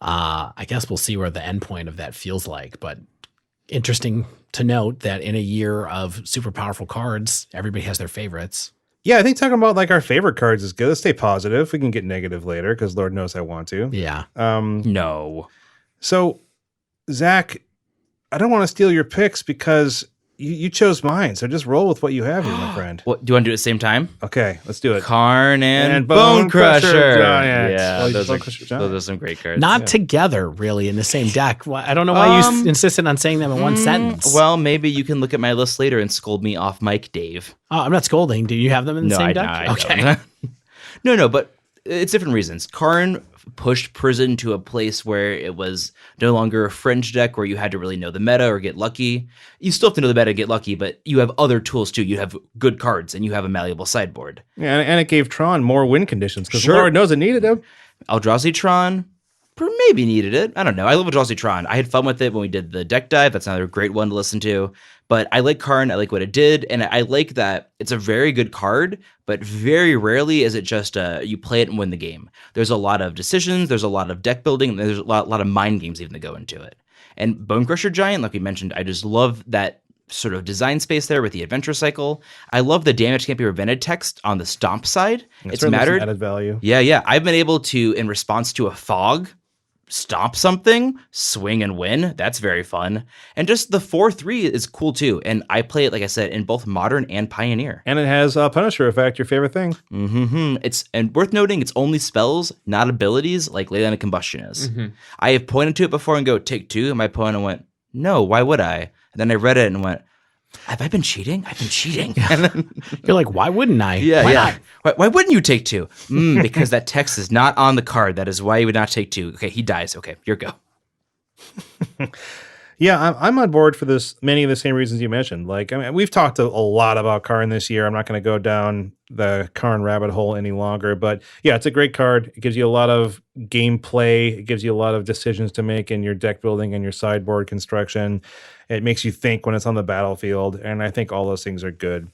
I guess we'll see where the endpoint of that feels like, but interesting to note that in a year of super powerful cards, everybody has their favorites. Yeah, I think talking about like our favorite cards is good. Let's stay positive. We can get negative later because Lord knows I want to. Yeah. No. So, Zach, I don't want to steal your picks because you chose mine. So just roll with what you have here, my friend. What, do you want to do it at the same time? Okay, let's do it. Karn and Bone Bone Crusher Crusher. Giant. Yeah, Oh, those Bone are, Crusher Giant. those are some great cards. Not together, really, in the same deck. I don't know why you insisted on saying them in one sentence. Well, maybe you can look at my list later and scold me off mic, Dave. Oh, I'm not scolding. Do you have them in the same deck? I Okay. don't. No, but it's different reasons. Karn pushed Prison to a place where it was no longer a fringe deck where you had to really know the meta or get lucky. You still have to know the meta to get lucky, but you have other tools too. You have good cards and you have a malleable sideboard. Yeah, and it gave Tron more win conditions because Sure. Lord knows it needed him. Eldrazi Tron maybe needed it. I don't know. I love Eldrazi Tron. I had fun with it when we did the deck dive. That's another great one to listen to. But I like Karn. I like what it did. And I like that it's a very good card, but very rarely is it just you play it and win the game. There's a lot of decisions. There's a lot of deck building. And there's a lot of mind games even that go into it. And Bone Crusher Giant, like we mentioned, I just love that sort of design space there with the adventure cycle. I love the damage can't be prevented text on the stomp side. It's mattered. Added value. Yeah. I've been able to, in response to a fog, stomp something, swing and win. That's very fun. And just the 4/3 is cool too. And I play it, like I said, in both Modern and Pioneer. And it has Punisher Effect, your favorite thing. It's and worth noting, it's only spells, not abilities, like Leyline of Combustion is. I have pointed to it before and go, take 2. And my opponent went, no, why would I? And then I read it and went, have I been cheating? I've been cheating. And then, You're like, why wouldn't I? yeah. Not? Why wouldn't you take 2? Because that text is not on the card. That is why you would not take 2. Okay, he dies. Okay, your go. Yeah, I'm on board for this. Many of the same reasons you mentioned. Like, I mean, we've talked a lot about Karn this year. I'm not going to go down the Karn rabbit hole any longer. But yeah, it's a great card. It gives you a lot of gameplay. It gives you a lot of decisions to make in your deck building and your sideboard construction. It makes you think when it's on the battlefield. And I think all those things are good.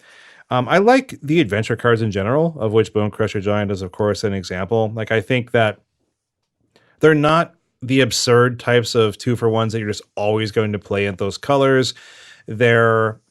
I like the adventure cards in general, of which Bone Crusher Giant is, of course, an example. Like, I think that they're not the absurd types of 2-for-1s that you're just always going to play in those colors. They're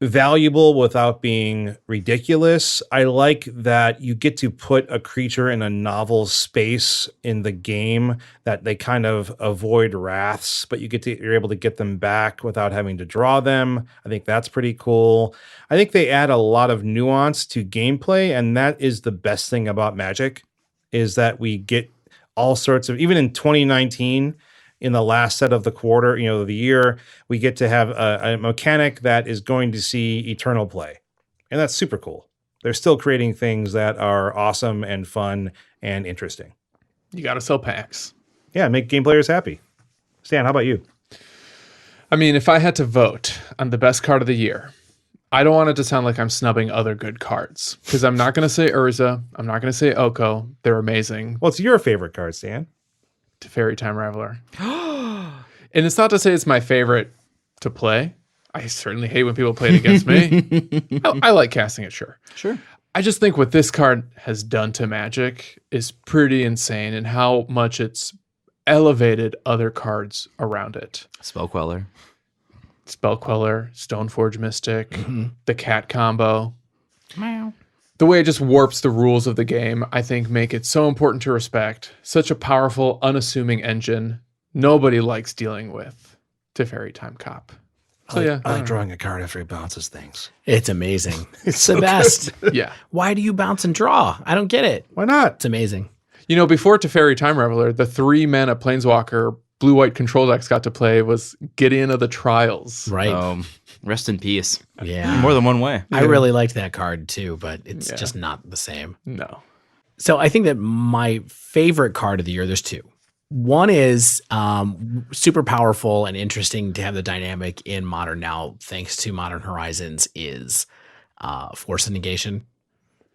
valuable without being ridiculous. I like that you get to put a creature in a novel space in the game that they kind of avoid wraths, but you're able to get them back without having to draw them. I think that's pretty cool. I think they add a lot of nuance to gameplay, and that is the best thing about Magic, is that we get all sorts of, even in 2019, in the last set of the quarter, the year, we get to have a mechanic that is going to see eternal play. And that's super cool. They're still creating things that are awesome and fun and interesting. You got to sell packs. Yeah, make game players happy. Stan, how about you? I mean, if I had to vote on the best card of the year, I don't want it to sound like I'm snubbing other good cards, because I'm not going to say Urza. I'm not going to say Oko. They're amazing. What's your favorite card, Stan? Teferi Time Raveler. And it's not to say it's my favorite to play. I certainly hate when people play it against me. I like casting it, sure. I just think what this card has done to Magic is pretty insane, and how much it's elevated other cards around it. Spellqueller, Stoneforge Mystic, the cat combo. Meow. The way it just warps the rules of the game, I think, make it so important to respect. Such a powerful, unassuming engine. Nobody likes dealing with Teferi Time Cop. So yeah, I like drawing a card after he bounces things. It's amazing. It's the best. Yeah. Why do you bounce and draw? I don't get it. Why not? It's amazing. Before Teferi Time Raveler, the 3-mana Planeswalker blue-white control decks got to play was Gideon of the Trials. Right. Rest in peace. Yeah. More than one way. I really liked that card too, but it's Yeah. just not the same. No. So I think that my favorite card of the year, there's two. One is super powerful and interesting to have the dynamic in Modern now, thanks to Modern Horizons, is Force of Negation,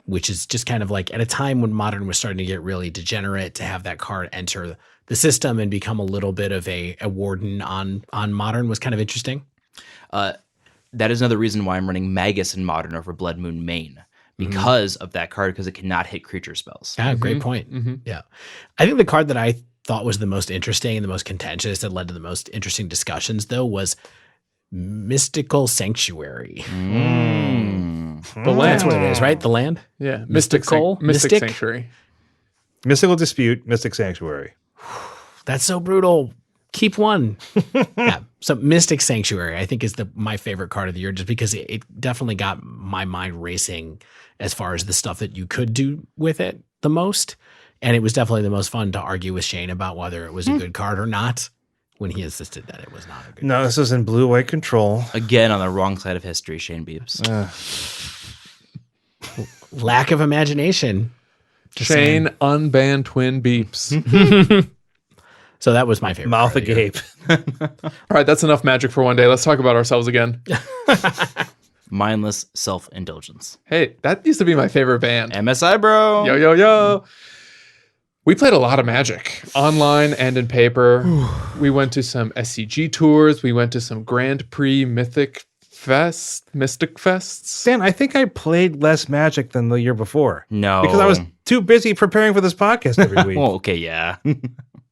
which is just kind of like at a time when Modern was starting to get really degenerate, to have that card enter the system and become a little bit of a warden on Modern was kind of interesting. That is another reason why I'm running Magus in Modern over Blood Moon Main, because of that card, because it cannot hit creature spells. Yeah, great point. Yeah. I think the card that I thought was the most interesting and the most contentious that led to the most interesting discussions, though, was Mystical Sanctuary. The land. That's what it is, right? The land? Yeah. Mystical? Mystic Mystic? Sanctuary. Mystical Dispute, Mystic Sanctuary. That's so brutal. Keep one. Yeah. So Mystic Sanctuary, I think, is my favorite card of the year, just because it definitely got my mind racing as far as the stuff that you could do with it the most. And it was definitely the most fun to argue with Shane about whether it was a good card or not, when he insisted that it was not a good No, this is in blue-white control. Again, on the wrong side of history, Shane Beeps. lack of imagination. Just Shane saying. unbanned twin beeps. So that was my favorite. Mouth card of the year. agape. All right, that's enough magic for one day. Let's talk about ourselves again. Mindless self-indulgence. Hey, that used to be my favorite band. MSI, bro. Yo, yo, yo. We played a lot of Magic, online and in paper. We went to some SCG tours. We went to some Grand Prix Mystic Fests. Dan, I think I played less Magic than the year before. No. Because I was too busy preparing for this podcast every week. Well, okay, yeah.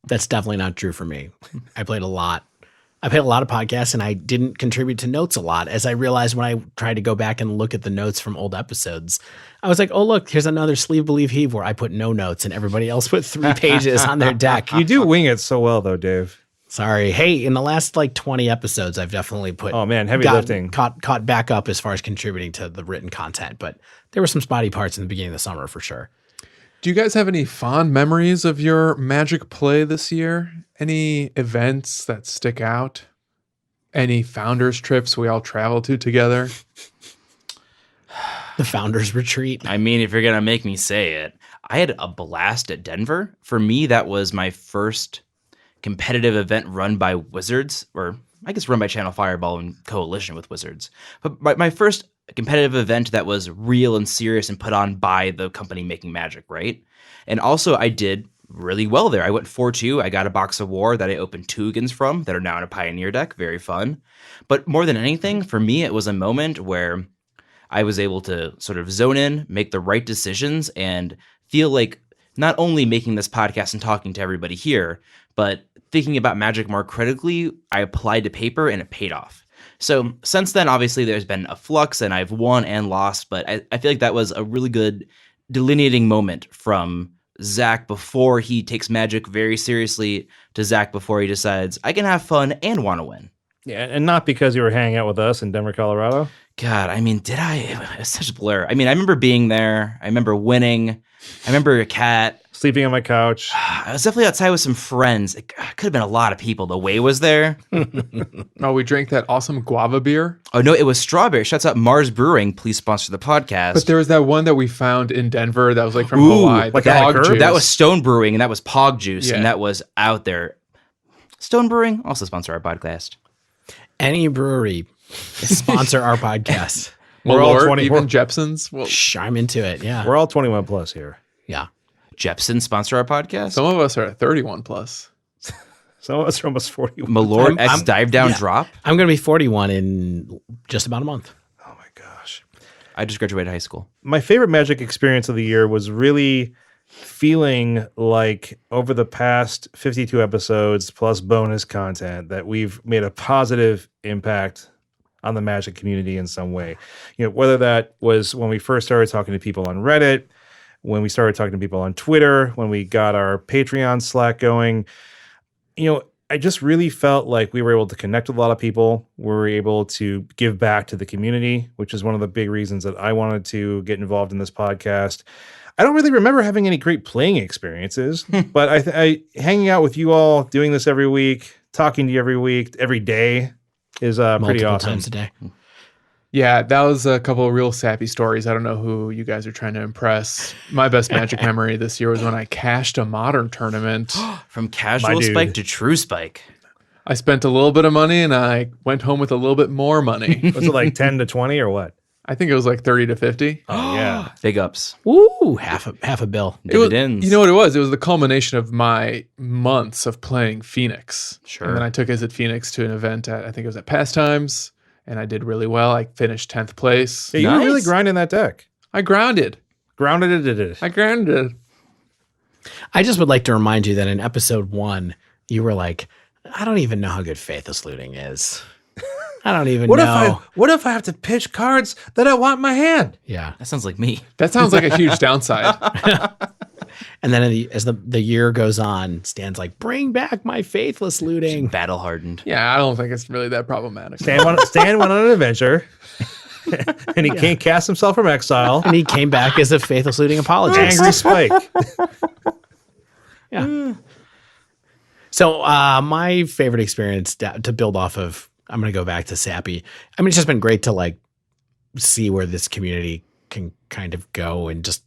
That's definitely not true for me. I played a lot. I played a lot of podcasts, and I didn't contribute to notes a lot, as I realized when I tried to go back and look at the notes from old episodes. I was like, oh, look, here's another Sleeve Believe Heave where I put no notes and everybody else put 3 pages on their deck. You do wing it so well, though, Dave. Sorry. Hey, in the last 20 episodes, I've definitely put Oh, man, heavy lifting. Caught back up as far as contributing to the written content, but there were some spotty parts in the beginning of the summer for sure. Do you guys have any fond memories of your Magic play this year? Any events that stick out? Any founders trips we all traveled to together? The Founders Retreat. I mean, if you're going to make me say it, I had a blast at Denver. For me, that was my first competitive event run by Wizards, or I guess run by Channel Fireball in coalition with Wizards. But my first competitive event that was real and serious and put on by the company making Magic, right? And also I did really well there. I went 4-2. I got a box of War that I opened 2 Ugins from that are now in a Pioneer deck. Very fun. But more than anything, for me, it was a moment where I was able to sort of zone in, make the right decisions, and feel like not only making this podcast and talking to everybody here, but thinking about Magic more critically, I applied to paper and it paid off. So since then, obviously, there's been a flux and I've won and lost, but I feel like that was a really good delineating moment from Zach before he takes Magic very seriously to Zach before he decides I can have fun and want to win. Yeah, and not because you were hanging out with us in Denver, Colorado. God, I mean, did I? It was such a blur. I mean, I remember being there. I remember winning. I remember a cat. Sleeping on my couch. I was definitely outside with some friends. It could have been a lot of people. The way was there. Oh, we drank that awesome guava beer. Oh, no, it was strawberry. Shouts out Mars Brewing. Please sponsor the podcast. But there was that one that we found in Denver that was like from Ooh, Hawaii. like the a Pog liqueur? juice. That was Stone Brewing, and that was Pog Juice, Yeah. and that was out there. Stone Brewing also sponsor our podcast. Any brewery sponsor our podcast. We're all Malort, 20 even Jepson's. Well, Shh, I'm into it. Yeah. We're all 21 plus here. Yeah. Jepson sponsor our podcast. some of us are 31 plus. Some of us are almost 41. Malort X I'm- Dive Down yeah. Drop. I'm going to be 41 in just about a month. Oh my gosh. I just graduated high school. My favorite Magic experience of the year was really feeling like over the past 52 episodes plus bonus content that we've made a positive impact on the Magic community in some way. You know, whether that was when we first started talking to people on Reddit, when we started talking to people on Twitter, when we got our Patreon Slack going. You know, I just really felt like we were able to connect with a lot of people. We were able to give back to the community, which is one of the big reasons that I wanted to get involved in this podcast. I don't really remember having any great playing experiences, but I hanging out with you all, doing this every week, talking to you every week, every day is pretty Multiple awesome. times a day. Yeah, that was a couple of real sappy stories. I don't know who you guys are trying to impress. My best Magic memory this year was when I cashed a Modern tournament. From casual dude. spike to true spike. I spent a little bit of money and I went home with a little bit more money. Was it like 10 to 20 or what? I think it was like 30 to 50. Oh, yeah. Big ups. Ooh, half a bill. It was, Dividends. you know what it was? It was the culmination of my months of playing Phoenix. Sure. And then I took Is It Phoenix to an event at, I think it was at Pastimes, and I did really well. I finished 10th place. Yeah, you were really Nice. grinding that deck. I grounded. Grounded it. I grounded. I just would like to remind you that in episode 1, you were like, I don't even know how good Faithless Looting is. I don't even know. What if I have to pitch cards that I want in my hand? Yeah. That sounds like me. That sounds like a huge downside. And then as the year goes on, Stan's like, bring back my Faithless Looting. Battle hardened. Yeah, I don't think it's really that problematic. Stan went on an adventure, and he can't cast himself from exile. And he came back as a Faithless Looting apologist. Angry Spike. Yeah. So my favorite experience to build off of, I'm going to go back to Sappy. I mean, it's just been great to like see where this community can kind of go and just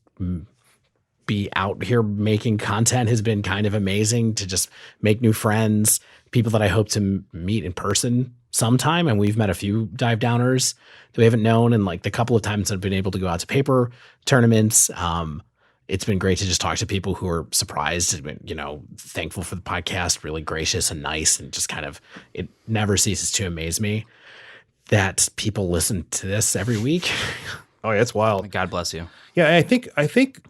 be out here making content has been kind of amazing to just make new friends, people that I hope to meet in person sometime. And we've met a few dive downers that we haven't known. And like the couple of times I've been able to go out to paper tournaments, it's been great to just talk to people who are surprised, thankful for the podcast, really gracious and nice, and just kind of, it never ceases to amaze me that people listen to this every week. Oh, yeah, it's wild. God bless you. Yeah, I think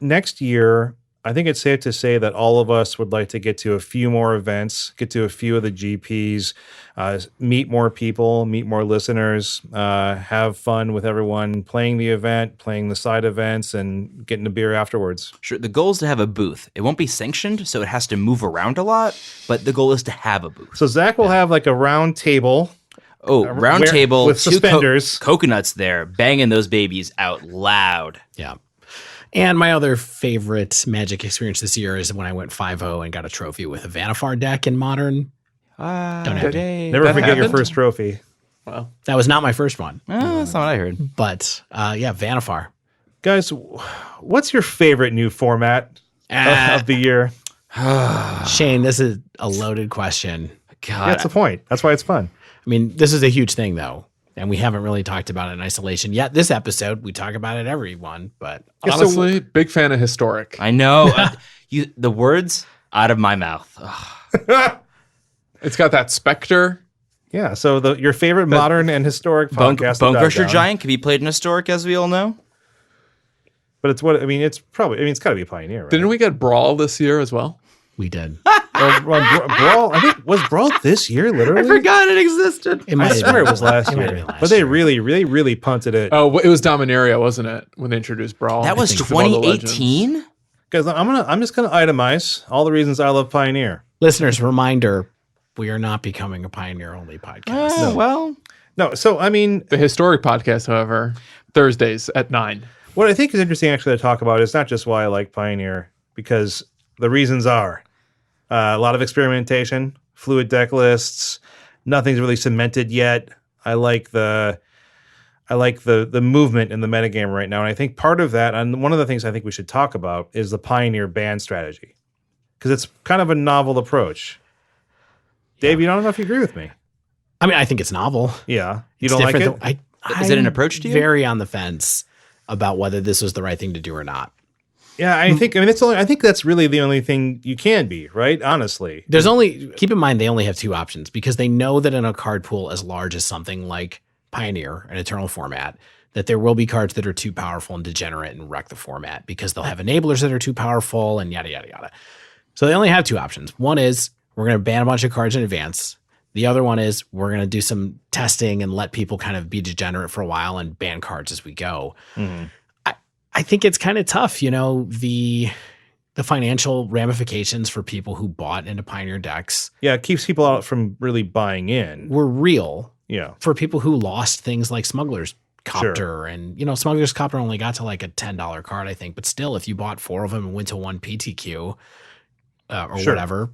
next year, I think it's safe to say that all of us would like to get to a few more events, get to a few of the GPs, meet more people, meet more listeners, have fun with everyone playing the event, playing the side events, and getting a beer afterwards. Sure. The goal is to have a booth. It won't be sanctioned, so it has to move around a lot, but the goal is to have a booth. So Zach will have like a round table. Oh, round table with two suspenders. Coconuts there, banging those babies out loud. Yeah. And my other favorite Magic experience this year is when I went 5-0 and got a trophy with a Vanifar deck in Modern. Don't have to. Never That forget your happened? first trophy. Well, That was not my first one, That's not what I heard. but yeah, Vanifar. Guys, what's your favorite new format of the year? Shane, this is a loaded question. God, That's the point. That's why it's fun. I mean, this is a huge thing, though, and we haven't really talked about it in isolation yet. This episode, we talk about it every one, but Yeah, so- honestly, big fan of historic. I know. The words out of my mouth. Ugh. It's got that specter. Yeah, so your favorite modern and historic Bone podcast. Crusher Down. Giant can be played in historic, as we all know. But it's what I mean. It's got to be Pioneer, right? Didn't we get Brawl this year as well? we did. Brawl? I think was Brawl this year. Literally, forgot it existed. It might I have swear been- it was last it might have year. been last But they year. really punted it. Oh, it was Dominaria, wasn't it? When they introduced Brawl. That was Because of all the legends. 2018? Guys, I'm just gonna itemize all the reasons I love Pioneer. Listeners, reminder: we are not becoming a Pioneer-only podcast. Well, No, so I mean, The historic podcast, however, Thursdays at 9. what I think is interesting actually to talk about is not just why I like Pioneer, because the reasons are a lot of experimentation, fluid deck lists, nothing's really cemented yet. I like the movement in the metagame right now. And I think part of that, and one of the things I think we should talk about, is the Pioneer ban strategy. Because it's kind of a novel approach. Dave, you don't know if you agree with me. I mean, I think it's novel. Yeah. You It's don't like it? different than- Is it an I'm approach to you? Very on the fence about whether this was the right thing to do or not. Yeah, I think that's really the only thing you can be, right? Honestly. There's only, keep in mind, they only have two options because they know that in a card pool as large as something like Pioneer, an Eternal format, that there will be cards that are too powerful and degenerate and wreck the format because they'll have enablers that are too powerful and yada, yada, yada. So they only have two options. One is we're going to ban a bunch of cards in advance. The other one is we're going to do some testing and let people kind of be degenerate for a while and ban cards as we go. I think it's kind of tough. the financial ramifications for people who bought into Pioneer decks Yeah, it keeps people out from really buying in. were real. Yeah. For people who lost things like Smuggler's Copter Sure. and, Smuggler's Copter only got to like a $10 card, I think. But still, if you bought 4 of them and went to one PTQ or Sure. whatever,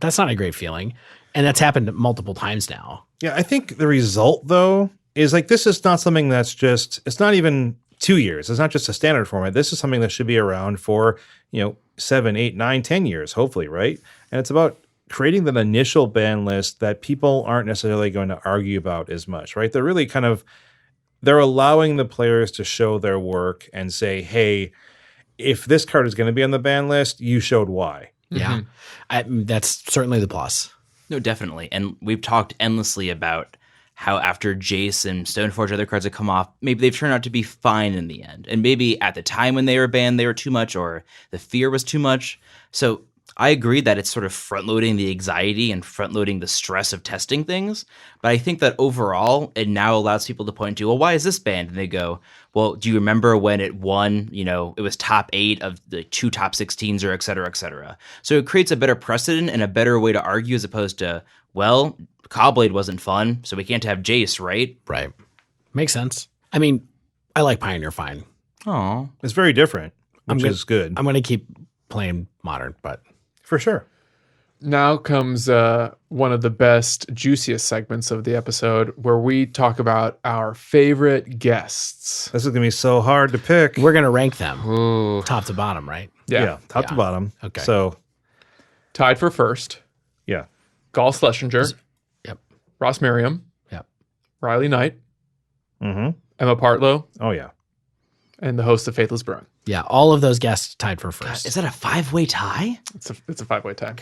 that's not a great feeling. And that's happened multiple times now. Yeah, I think the result, though, is like this is not something that's it's not even 2 years. It's not just a standard format. This is something that should be around for, 7, 8, 9, 10 years, hopefully, right? And it's about creating that initial ban list that people aren't necessarily going to argue about as much, right? They're really they're allowing the players to show their work and say, hey, if this card is going to be on the ban list, you showed why. Yeah. That's certainly the plus. No, definitely. And we've talked endlessly about how after Jace and Stoneforge other cards have come off, maybe they've turned out to be fine in the end. And maybe at the time when they were banned, they were too much or the fear was too much. So I agree that it's sort of front-loading the anxiety and front-loading the stress of testing things. But I think that overall, it now allows people to point to, well, why is this banned? And they go, well, do you remember when it won, it was top 8 of the 2 top 16s or et cetera, et cetera. So it creates a better precedent and a better way to argue as opposed to, well, Cobblade wasn't fun, so we can't have Jace, right? Right. Makes sense. I mean, I like Pioneer fine. Oh, It's very different, which is good. I'm going to keep playing Modern, but For sure. Now comes one of the best, juiciest segments of the episode where we talk about our favorite guests. This is going to be so hard to pick. we're going to rank them Ooh. top to bottom, right? Yeah, top to Yeah. bottom. Okay. So, Tied for first, yeah. Gall Schlesinger, Yep. Ross Merriam, Yep. Riley Knight, Mm-hmm. Emma Partlow, Oh, yeah. and the host of Faithless Brewing. Yeah. All of those guests tied for first. Is that a 5-way tie? It's a 5-way tie.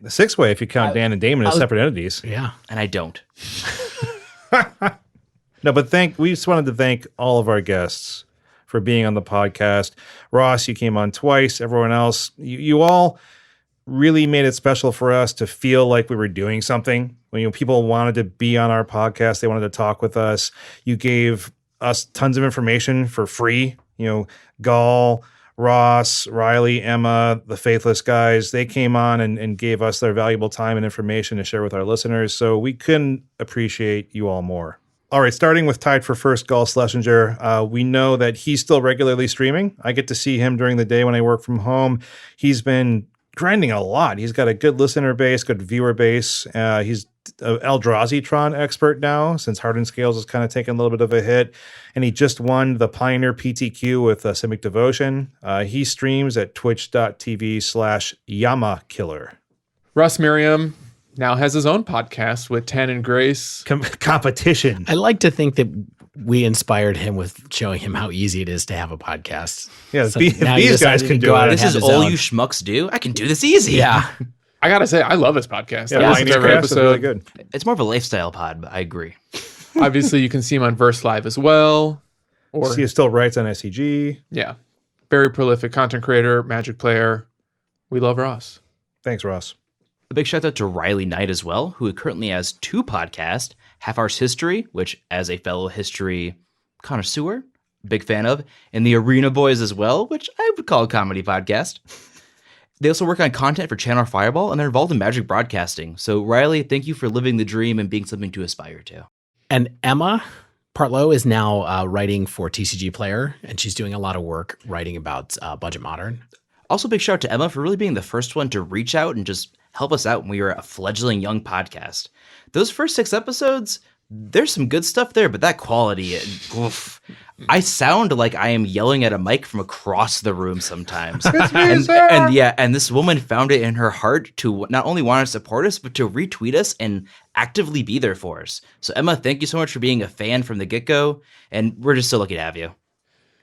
The 6-way, if you count Dan and Damon as separate entities. Yeah. And I don't. No, but we just wanted to thank all of our guests for being on the podcast. Ross, you came on twice. Everyone else, you all really made it special for us to feel like we were doing something. When people wanted to be on our podcast, they wanted to talk with us. You gave us tons of information for free. Gall, Ross, Riley, Emma, the Faithless guys, they came on and gave us their valuable time and information to share with our listeners. So we couldn't appreciate you all more. All right, starting with tied for first, Gall Schlesinger. We know that he's still regularly streaming. I get to see him during the day when I work from home. He's been grinding a lot. He's got a good listener base, good viewer base. He's an Eldrazi-tron expert now, since Hardened Scales has kind of taken a little bit of a hit. And he just won the Pioneer PTQ with Simic Devotion. He streams at twitch.tv/YamaKiller. Ross Merriam now has his own podcast with Tan and Grace. Competition. I like to think that we inspired him with showing him how easy it is to have a podcast. Yeah, So if now he these guys decided can to do go out it. and This have is his all own. you schmucks do? I can do this easy. Yeah. I gotta say, I love his podcast. Yeah, I listen to Pioneer every Craft is episode. really good. It's more of a lifestyle pod, but I agree. Obviously, you can see him on Verse Live as well. Or He still writes on SCG. yeah, very prolific content creator, Magic player. We love Ross. Thanks, Ross. A big shout out to Riley Knight as well, who currently has 2 podcasts, Half Hour's History, which as a fellow history connoisseur, big fan of, and the Arena Boys as well, which I would call a comedy podcast. They also work on content for Channel Fireball, and they're involved in Magic broadcasting. So Riley, thank you for living the dream and being something to aspire to. And Emma Partlow is now writing for TCG Player, and she's doing a lot of work writing about Budget Modern. Also, big shout out to Emma for really being the first one to reach out and just help us out when we were a fledgling young podcast. Those first 6 episodes, there's some good stuff there, but that quality, oof. I sound like I am yelling at a mic from across the room sometimes. and this woman found it in her heart to not only want to support us, but to retweet us and actively be there for us. So Emma, thank you so much for being a fan from the get-go, and we're just so lucky to have you.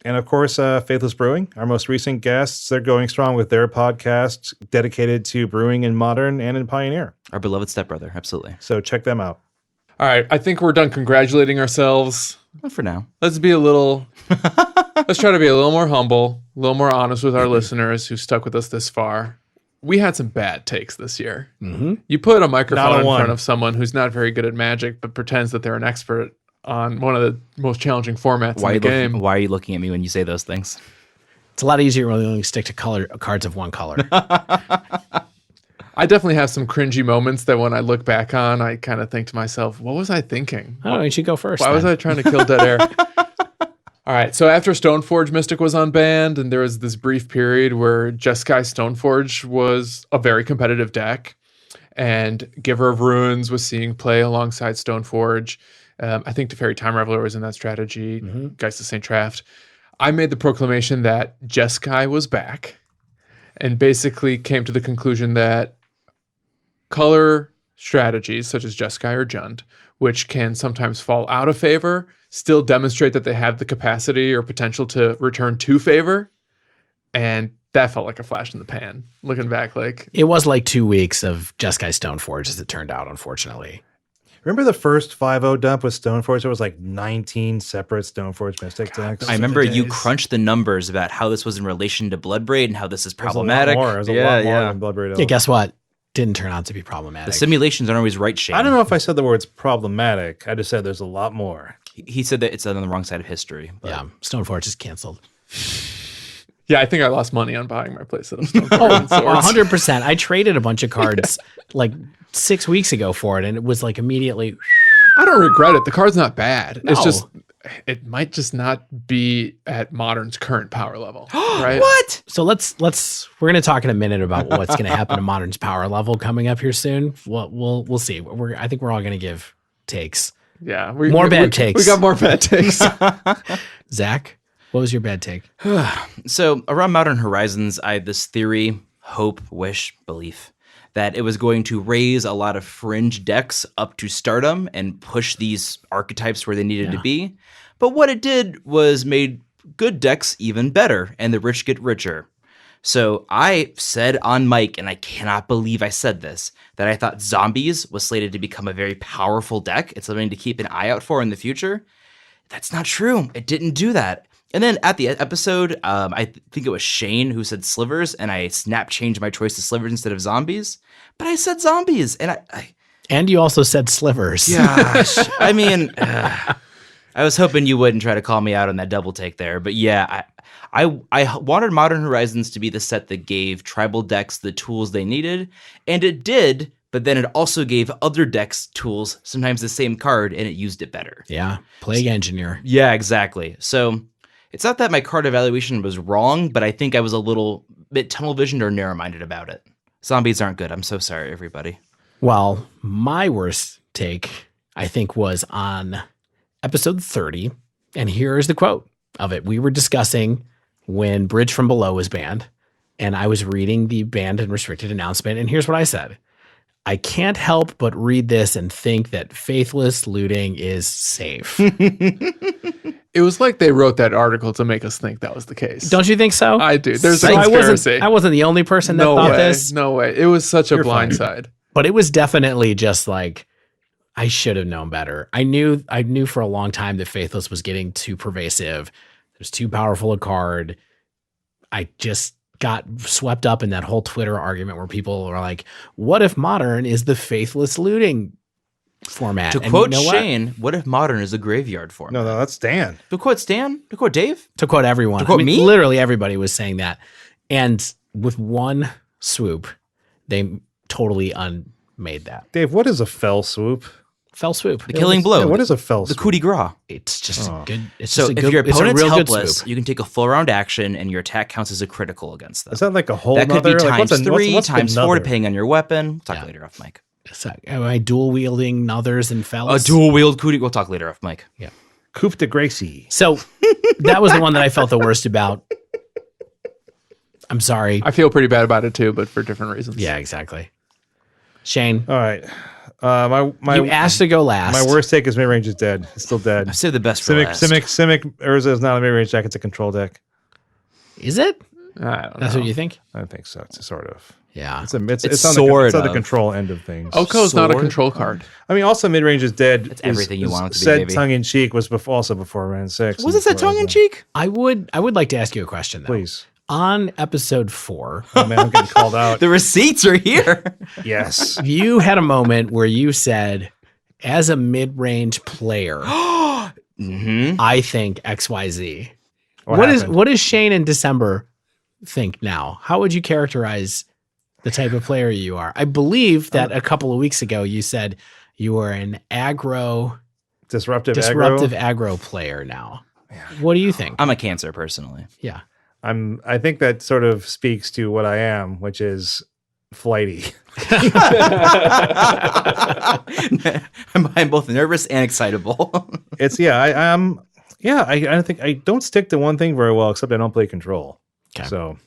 And of course, Faithless Brewing, our most recent guests, they're going strong with their podcast dedicated to brewing in Modern and in Pioneer. Our beloved stepbrother, absolutely. So check them out. All right, I think we're done congratulating ourselves. Well, for now. Let's try to be a little more humble, a little more honest with our listeners who stuck with us this far. We had some bad takes this year. Mm-hmm. You put a microphone Not a in one. front of someone who's not very good at Magic, but pretends that they're an expert on one of the most challenging formats in the game. Why are you looking at me when you say those things? It's a lot easier when you only stick to cards of one color. I definitely have some cringy moments that when I look back on, I kind of think to myself, what was I thinking? Oh, you should go first. Why was I trying to kill dead air? All right, so after Stoneforge Mystic was unbanned, and there was this brief period where Jeskai Stoneforge was a very competitive deck, and Giver of Runes was seeing play alongside Stoneforge. I think Teferi Time Reveler was in that strategy, Geist of St. Traft. I made the proclamation that Jeskai was back, and basically came to the conclusion that color strategies such as Jeskai or Jund, which can sometimes fall out of favor, still demonstrate that they have the capacity or potential to return to favor. And that felt like a flash in the pan. Looking back, like It was like 2 weeks of Jeskai Stoneforge, as it turned out, unfortunately. Remember the first 5-0 dump with Stoneforge? There was like 19 separate Stoneforge Mystic decks. I remember you days. crunched the numbers about how this was in relation to Bloodbraid and how this is There's problematic. There's a lot more than Bloodbraid. Yeah, guess what? Didn't turn out to be problematic. The simulations aren't always right, Shane. I don't know if I said the words problematic. I just said there's a lot more. He said that it's on the wrong side of history. But Yeah, Stoneforge is canceled. yeah, I think I lost money on buying my playset of Stoneforge Oh, and Swords. 100%. I traded a bunch of cards like 6 weeks ago for it, and it was like immediately. I don't regret it. The card's not bad. It's No. just, it might just not be at Modern's current power level, right? What? So we're going to talk in a minute about what's going to happen to Modern's power level coming up here soon. We'll see. I think we're all going to give takes. Yeah, More bad takes. We got more bad takes. Zach, what was your bad take? So around Modern Horizons, I had this theory, hope, wish, belief that it was going to raise a lot of fringe decks up to stardom and push these archetypes where they needed to be. But what it did was made good decks even better, and the rich get richer. So I said on mic, and I cannot believe I said this, that I thought Zombies was slated to become a very powerful deck. It's something to keep an eye out for in the future. That's not true. It didn't do that. And then at the episode, I think it was Shane who said Slivers, and I snap changed my choice to Slivers instead of Zombies. But I said Zombies, and And you also said Slivers. gosh, I mean, I was hoping you wouldn't try to call me out on that double take there. But yeah, I wanted Modern Horizons to be the set that gave tribal decks the tools they needed, and it did. But then it also gave other decks tools, sometimes the same card, and it used it better. Yeah. Plague Engineer. Yeah, exactly. So it's not that my card evaluation was wrong, but I think I was a little bit tunnel visioned or narrow minded about it. Zombies aren't good. I'm so sorry, everybody. Well, my worst take, I think, was on episode 30. And here's the quote of it. We were discussing when Bridge from Below was banned, and I was reading the banned and restricted announcement. And here's what I said. I can't help but read this and think that faithless looting is safe. It was like they wrote that article to make us think that was the case. Don't you think so? I do. There's a So conspiracy. I wasn't the only person that no thought way. this. No way. It was such a You're fine. blindside. But it was definitely just like, I should have known better. I knew for a long time that Faithless was getting too pervasive. There's too powerful a card. I just got swept up in that whole Twitter argument where people were like, what if Modern is the Faithless looting format? To And quote you know what? Shane, what if Modern is a graveyard format? No, that's Dan. To quoate Stan? To quote Dave? To quote everyone. To quote me? Literally everybody was saying that. And with one swoop, they totally unmade that. Dave, what is a fell swoop? Fell swoop. The killing blow. Yeah, what is a fell the swoop? coup de grace? It's just a good. It's So just a if good, your it's a opponent's real good helpless, swoop. you can take a full round action and your attack counts as a critical against them. Is that like a whole That could be nother? Like, times what's a- three, what's times another? four, depending on your weapon. We'll talk Yeah. later off mic. So, am I dual wielding others and A fellas? dual wield coup de We'll talk later off mic. Coup de Gracie. So that was the one that I felt the worst about. I'm sorry. I feel pretty bad about it too, but for different reasons. Yeah, exactly. Shane, All right. My you asked to go last. my worst take is mid range is dead. It's still dead. I saved the best for Simic last. Urza is not a mid range deck. It's a control deck. Is it? I don't That's know. what you think? I don't think so. It's a sort of. Yeah. It's on It's the, sort it's on the of. control end of things. Oko's not a Sword? control card. I mean, also mid range is dead. It's everything you want it to be, Said baby. tongue in cheek was also before round 6. Was it that tongue in cheek? I would like to ask you a question though. Please. On episode 4, Oh man, I'm getting called out. The receipts are here. Yes. you had a moment where you said, as a mid-range player, Mm-hmm. I think XYZ. happened? What does Shane in December think now? How would you characterize the type of player you are? I believe that a couple of weeks ago you said you were an disruptive aggro player now. What do you think? I'm a Cancer personally. Yeah. I think that sort of speaks to what I am, which is flighty. I'm both nervous and excitable. I don't stick to one thing very well, except I don't play control. Okay. So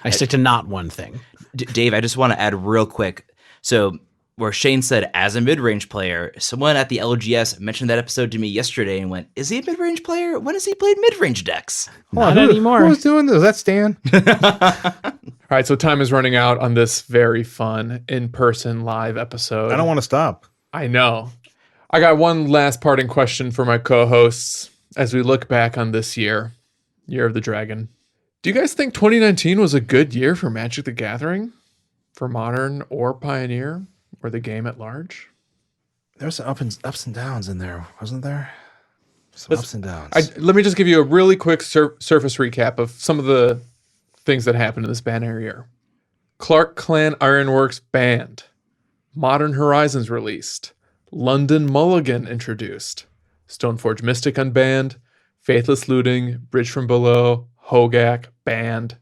I stick to not one thing. Dave, I just want to add real quick. So where Shane said, as a mid-range player, someone at the LGS mentioned that episode to me yesterday and went, is he a mid-range player? When has he played mid-range decks? Not anymore. Who was doing this? Was that Stan? All right, so time is running out on this very fun in-person live episode. I don't want to stop. I know. I got one last parting question for my co-hosts as we look back on this year of the Dragon. Do you guys think 2019 was a good year for Magic the Gathering? For Modern or Pioneer? Or the game at large? There's some ups and downs in there, wasn't there? Ups and downs. Let me just give you a really quick surface recap of some of the things that happened in this banner year. Clark Clan Ironworks banned. Modern Horizons released. London Mulligan introduced. Stoneforge Mystic unbanned. Faithless Looting, Bridge from Below, Hogak banned.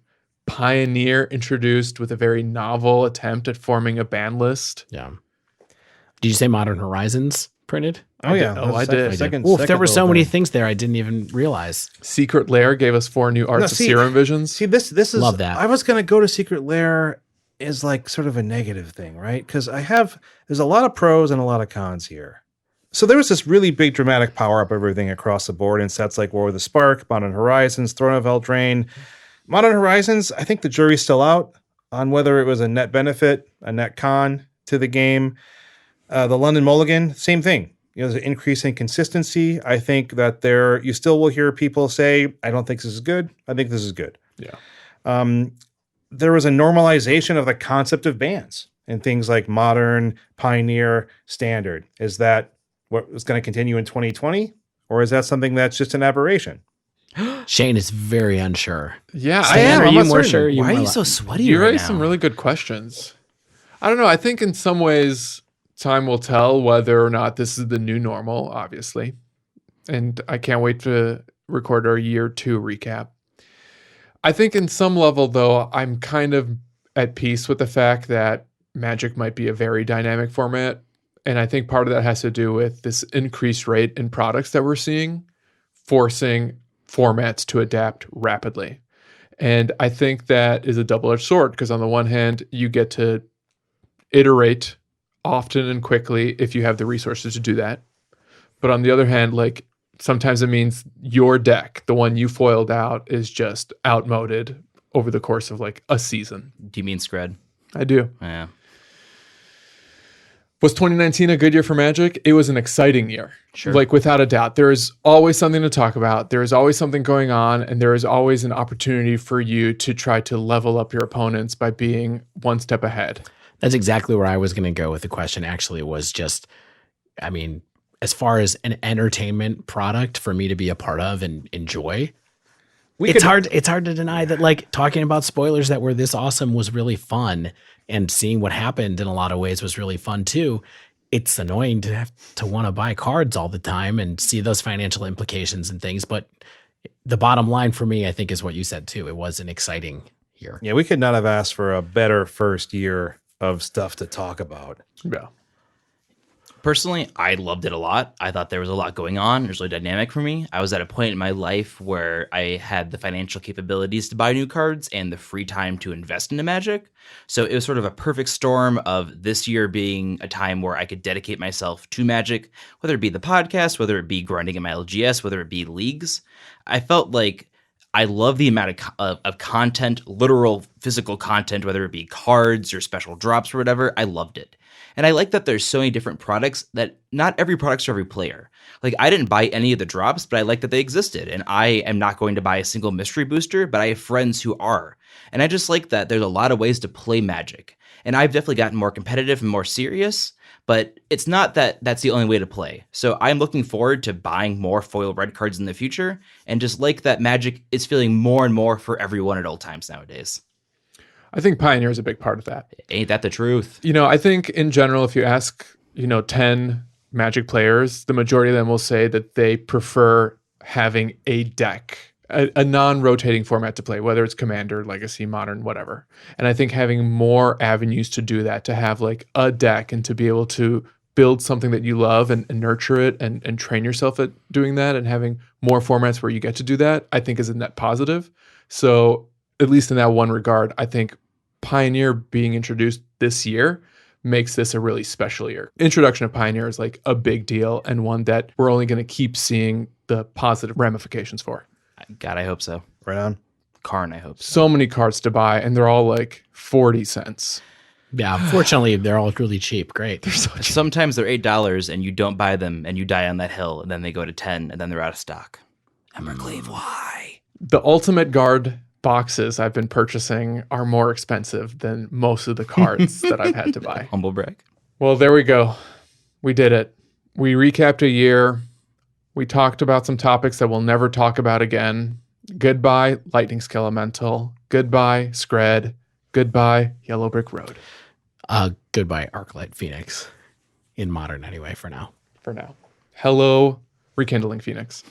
Pioneer introduced with a very novel attempt at forming a ban list. Yeah. Did you say Modern Horizons printed? Oh, yeah. I did. There were so many things there I didn't even realize. Secret Lair gave us 4 new Arts of Serum Visions. See, this is Love that. I was going to go to Secret Lair is like sort of a negative thing, right? Because there's a lot of pros and a lot of cons here. So there was this really big dramatic power up of everything across the board in sets like War of the Spark, Modern Horizons, Throne of Eldraine. Modern Horizons, I think the jury's still out on whether it was a net benefit, a net con to the game. The London Mulligan, same thing. There's an increase in consistency. I think that you still will hear people say, I don't think this is good. I think this is good. Yeah. There was a normalization of the concept of bans in things like Modern, Pioneer, Standard. Is that what is going to continue in 2020? Or is that something that's just an aberration? Shane is very unsure. Yeah, Stan, I am. Are I'm you not more certain. sure? Why are you so sweaty You right raised now? some really good questions. I don't know. I think in some ways, time will tell whether or not this is the new normal, obviously. And I can't wait to record our year 2 recap. I think in some level, though, I'm kind of at peace with the fact that Magic might be a very dynamic format. And I think part of that has to do with this increased rate in products that we're seeing, forcing formats to adapt rapidly. And I think that is a double-edged sword because on the one hand, you get to iterate often and quickly if you have the resources to do that. But on the other hand, like sometimes it means your deck, the one you foiled out, is just outmoded over the course of like a season. Do you mean Scred? I do. Yeah. Was 2019 a good year for Magic? It was an exciting year. Sure. Like without a doubt. There is always something to talk about. There is always something going on, and there is always an opportunity for you to try to level up your opponents by being one step ahead. That's exactly where I was going to go with the question. Actually, was just, I mean, as far as an entertainment product for me to be a part of and enjoy, it's hard to deny that like talking about spoilers that were this awesome was really fun, and seeing what happened in a lot of ways was really fun too. It's annoying to have to want to buy cards all the time and see those financial implications and things. But the bottom line for me, I think, is what you said too. It was an exciting year. Yeah, we could not have asked for a better first year of stuff to talk about. Yeah. Personally, I loved it a lot. I thought there was a lot going on. It was really dynamic for me. I was at a point in my life where I had the financial capabilities to buy new cards and the free time to invest into Magic. So it was sort of a perfect storm of this year being a time where I could dedicate myself to Magic, whether it be the podcast, whether it be grinding in my LGS, whether it be leagues. I felt like I love the amount of content, literal physical content, whether it be cards or special drops or whatever. I loved it. And I like that there's so many different products that not every product's for every player. Like I didn't buy any of the drops, but I like that they existed. And I am not going to buy a single mystery booster, but I have friends who are. And I just like that there's a lot of ways to play Magic. And I've definitely gotten more competitive and more serious, But it's not that that's the only way to play. So I'm looking forward to buying more foil red cards in the future, and just like that Magic is feeling more and more for everyone at all times nowadays. I think Pioneer is a big part of that. Ain't that the truth? I think in general, if you ask, 10 Magic players, the majority of them will say that they prefer having a deck, a non-rotating format to play, whether it's Commander, Legacy, Modern, whatever. And I think having more avenues to do that, to have like a deck and to be able to build something that you love and nurture it and train yourself at doing that, and having more formats where you get to do that, I think is a net positive. So at least in that one regard, I think Pioneer being introduced this year makes this a really special year. Introduction of Pioneer is like a big deal, and one that we're only going to keep seeing the positive ramifications for. God, I hope so. Right on. Karn, I hope so. So many cards to buy, and they're all like 40 cents. Yeah, fortunately, they're all really cheap. Great. Sometimes they're $8 and you don't buy them and you die on that hill, and then they go to 10 and then they're out of stock. Embercleave, why? The Ultimate Guard boxes I've been purchasing are more expensive than most of the cards that I've had to buy. Humble brag. Well, there we go. We did it. We recapped a year. We talked about some topics that we'll never talk about again. Goodbye, Lightning Skill Elemental. Goodbye, Scred. Goodbye, Yellow Brick Road. Goodbye, Arclight Phoenix. In Modern, anyway, for now. For now. Hello, Rekindling Phoenix.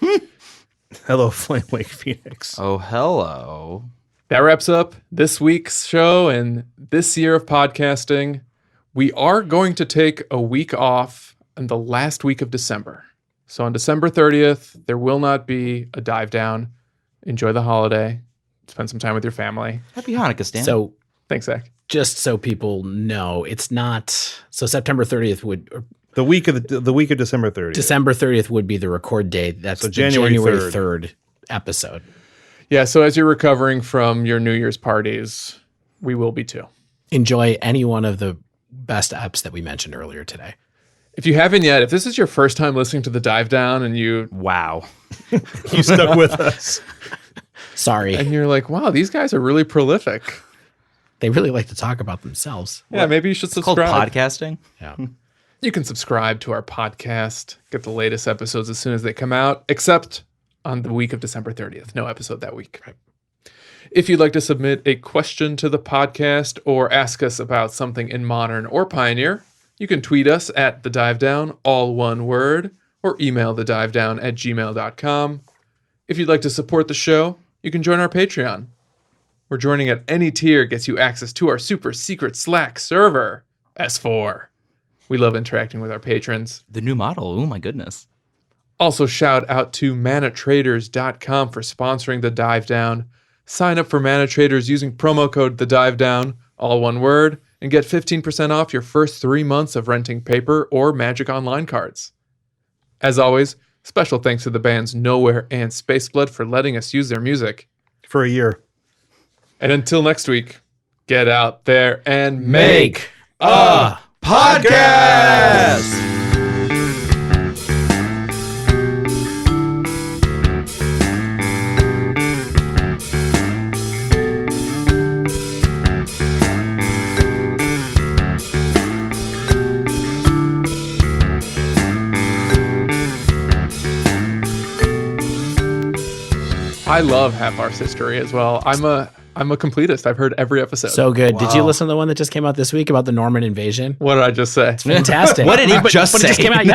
Hello, Flame Wake Phoenix. Oh, hello. That wraps up this week's show and this year of podcasting. We are going to take a week off in the last week of December. So on December 30th, there will not be a dive down. Enjoy the holiday. Spend some time with your family. Happy Hanukkah, Stan. So Thanks, Zach. just so people know, it's not. So September 30th would. The week of December 30th. December 30th would be the record date. That's So the January January 3rd. 3rd episode. Yeah, so as you're recovering from your New Year's parties, we will be too. Enjoy any one of the best apps that we mentioned earlier today. If you haven't yet, if this is your first time listening to the dive down and wow. You stuck with us. Sorry. and you're like, wow, these guys are really prolific. They really like to talk about themselves. Yeah, maybe you should It's called subscribe. podcasting. Yeah. You can subscribe to our podcast, get the latest episodes as soon as they come out, except on the week of December 30th. No episode that week. Right. If you'd like to submit a question to the podcast or ask us about something in Modern or Pioneer, you can tweet us at The Dive Down, all one word, or email thedivedown@gmail.com. If you'd like to support the show, you can join our Patreon. Where joining at any tier gets you access to our super secret Slack server, S4. We love interacting with our patrons. The new model. Oh, my goodness. Also, shout out to manatraders.com for sponsoring The Dive Down. Sign up for Mana Traders using promo code The Dive Down, all one word, and get 15% off your first 3 months of renting paper or Magic Online cards. As always, special thanks to the bands Nowhere and Spaceblood for letting us use their music. For a year. And until next week, get out there and Make a podcast! I love Half Arse History as well. I'm a completist. I've heard every episode. So good. Did you Wow. listen to the one that just came out this week about the Norman invasion? What did I just say? Fantastic. What did he just But it just say? came out yesterday.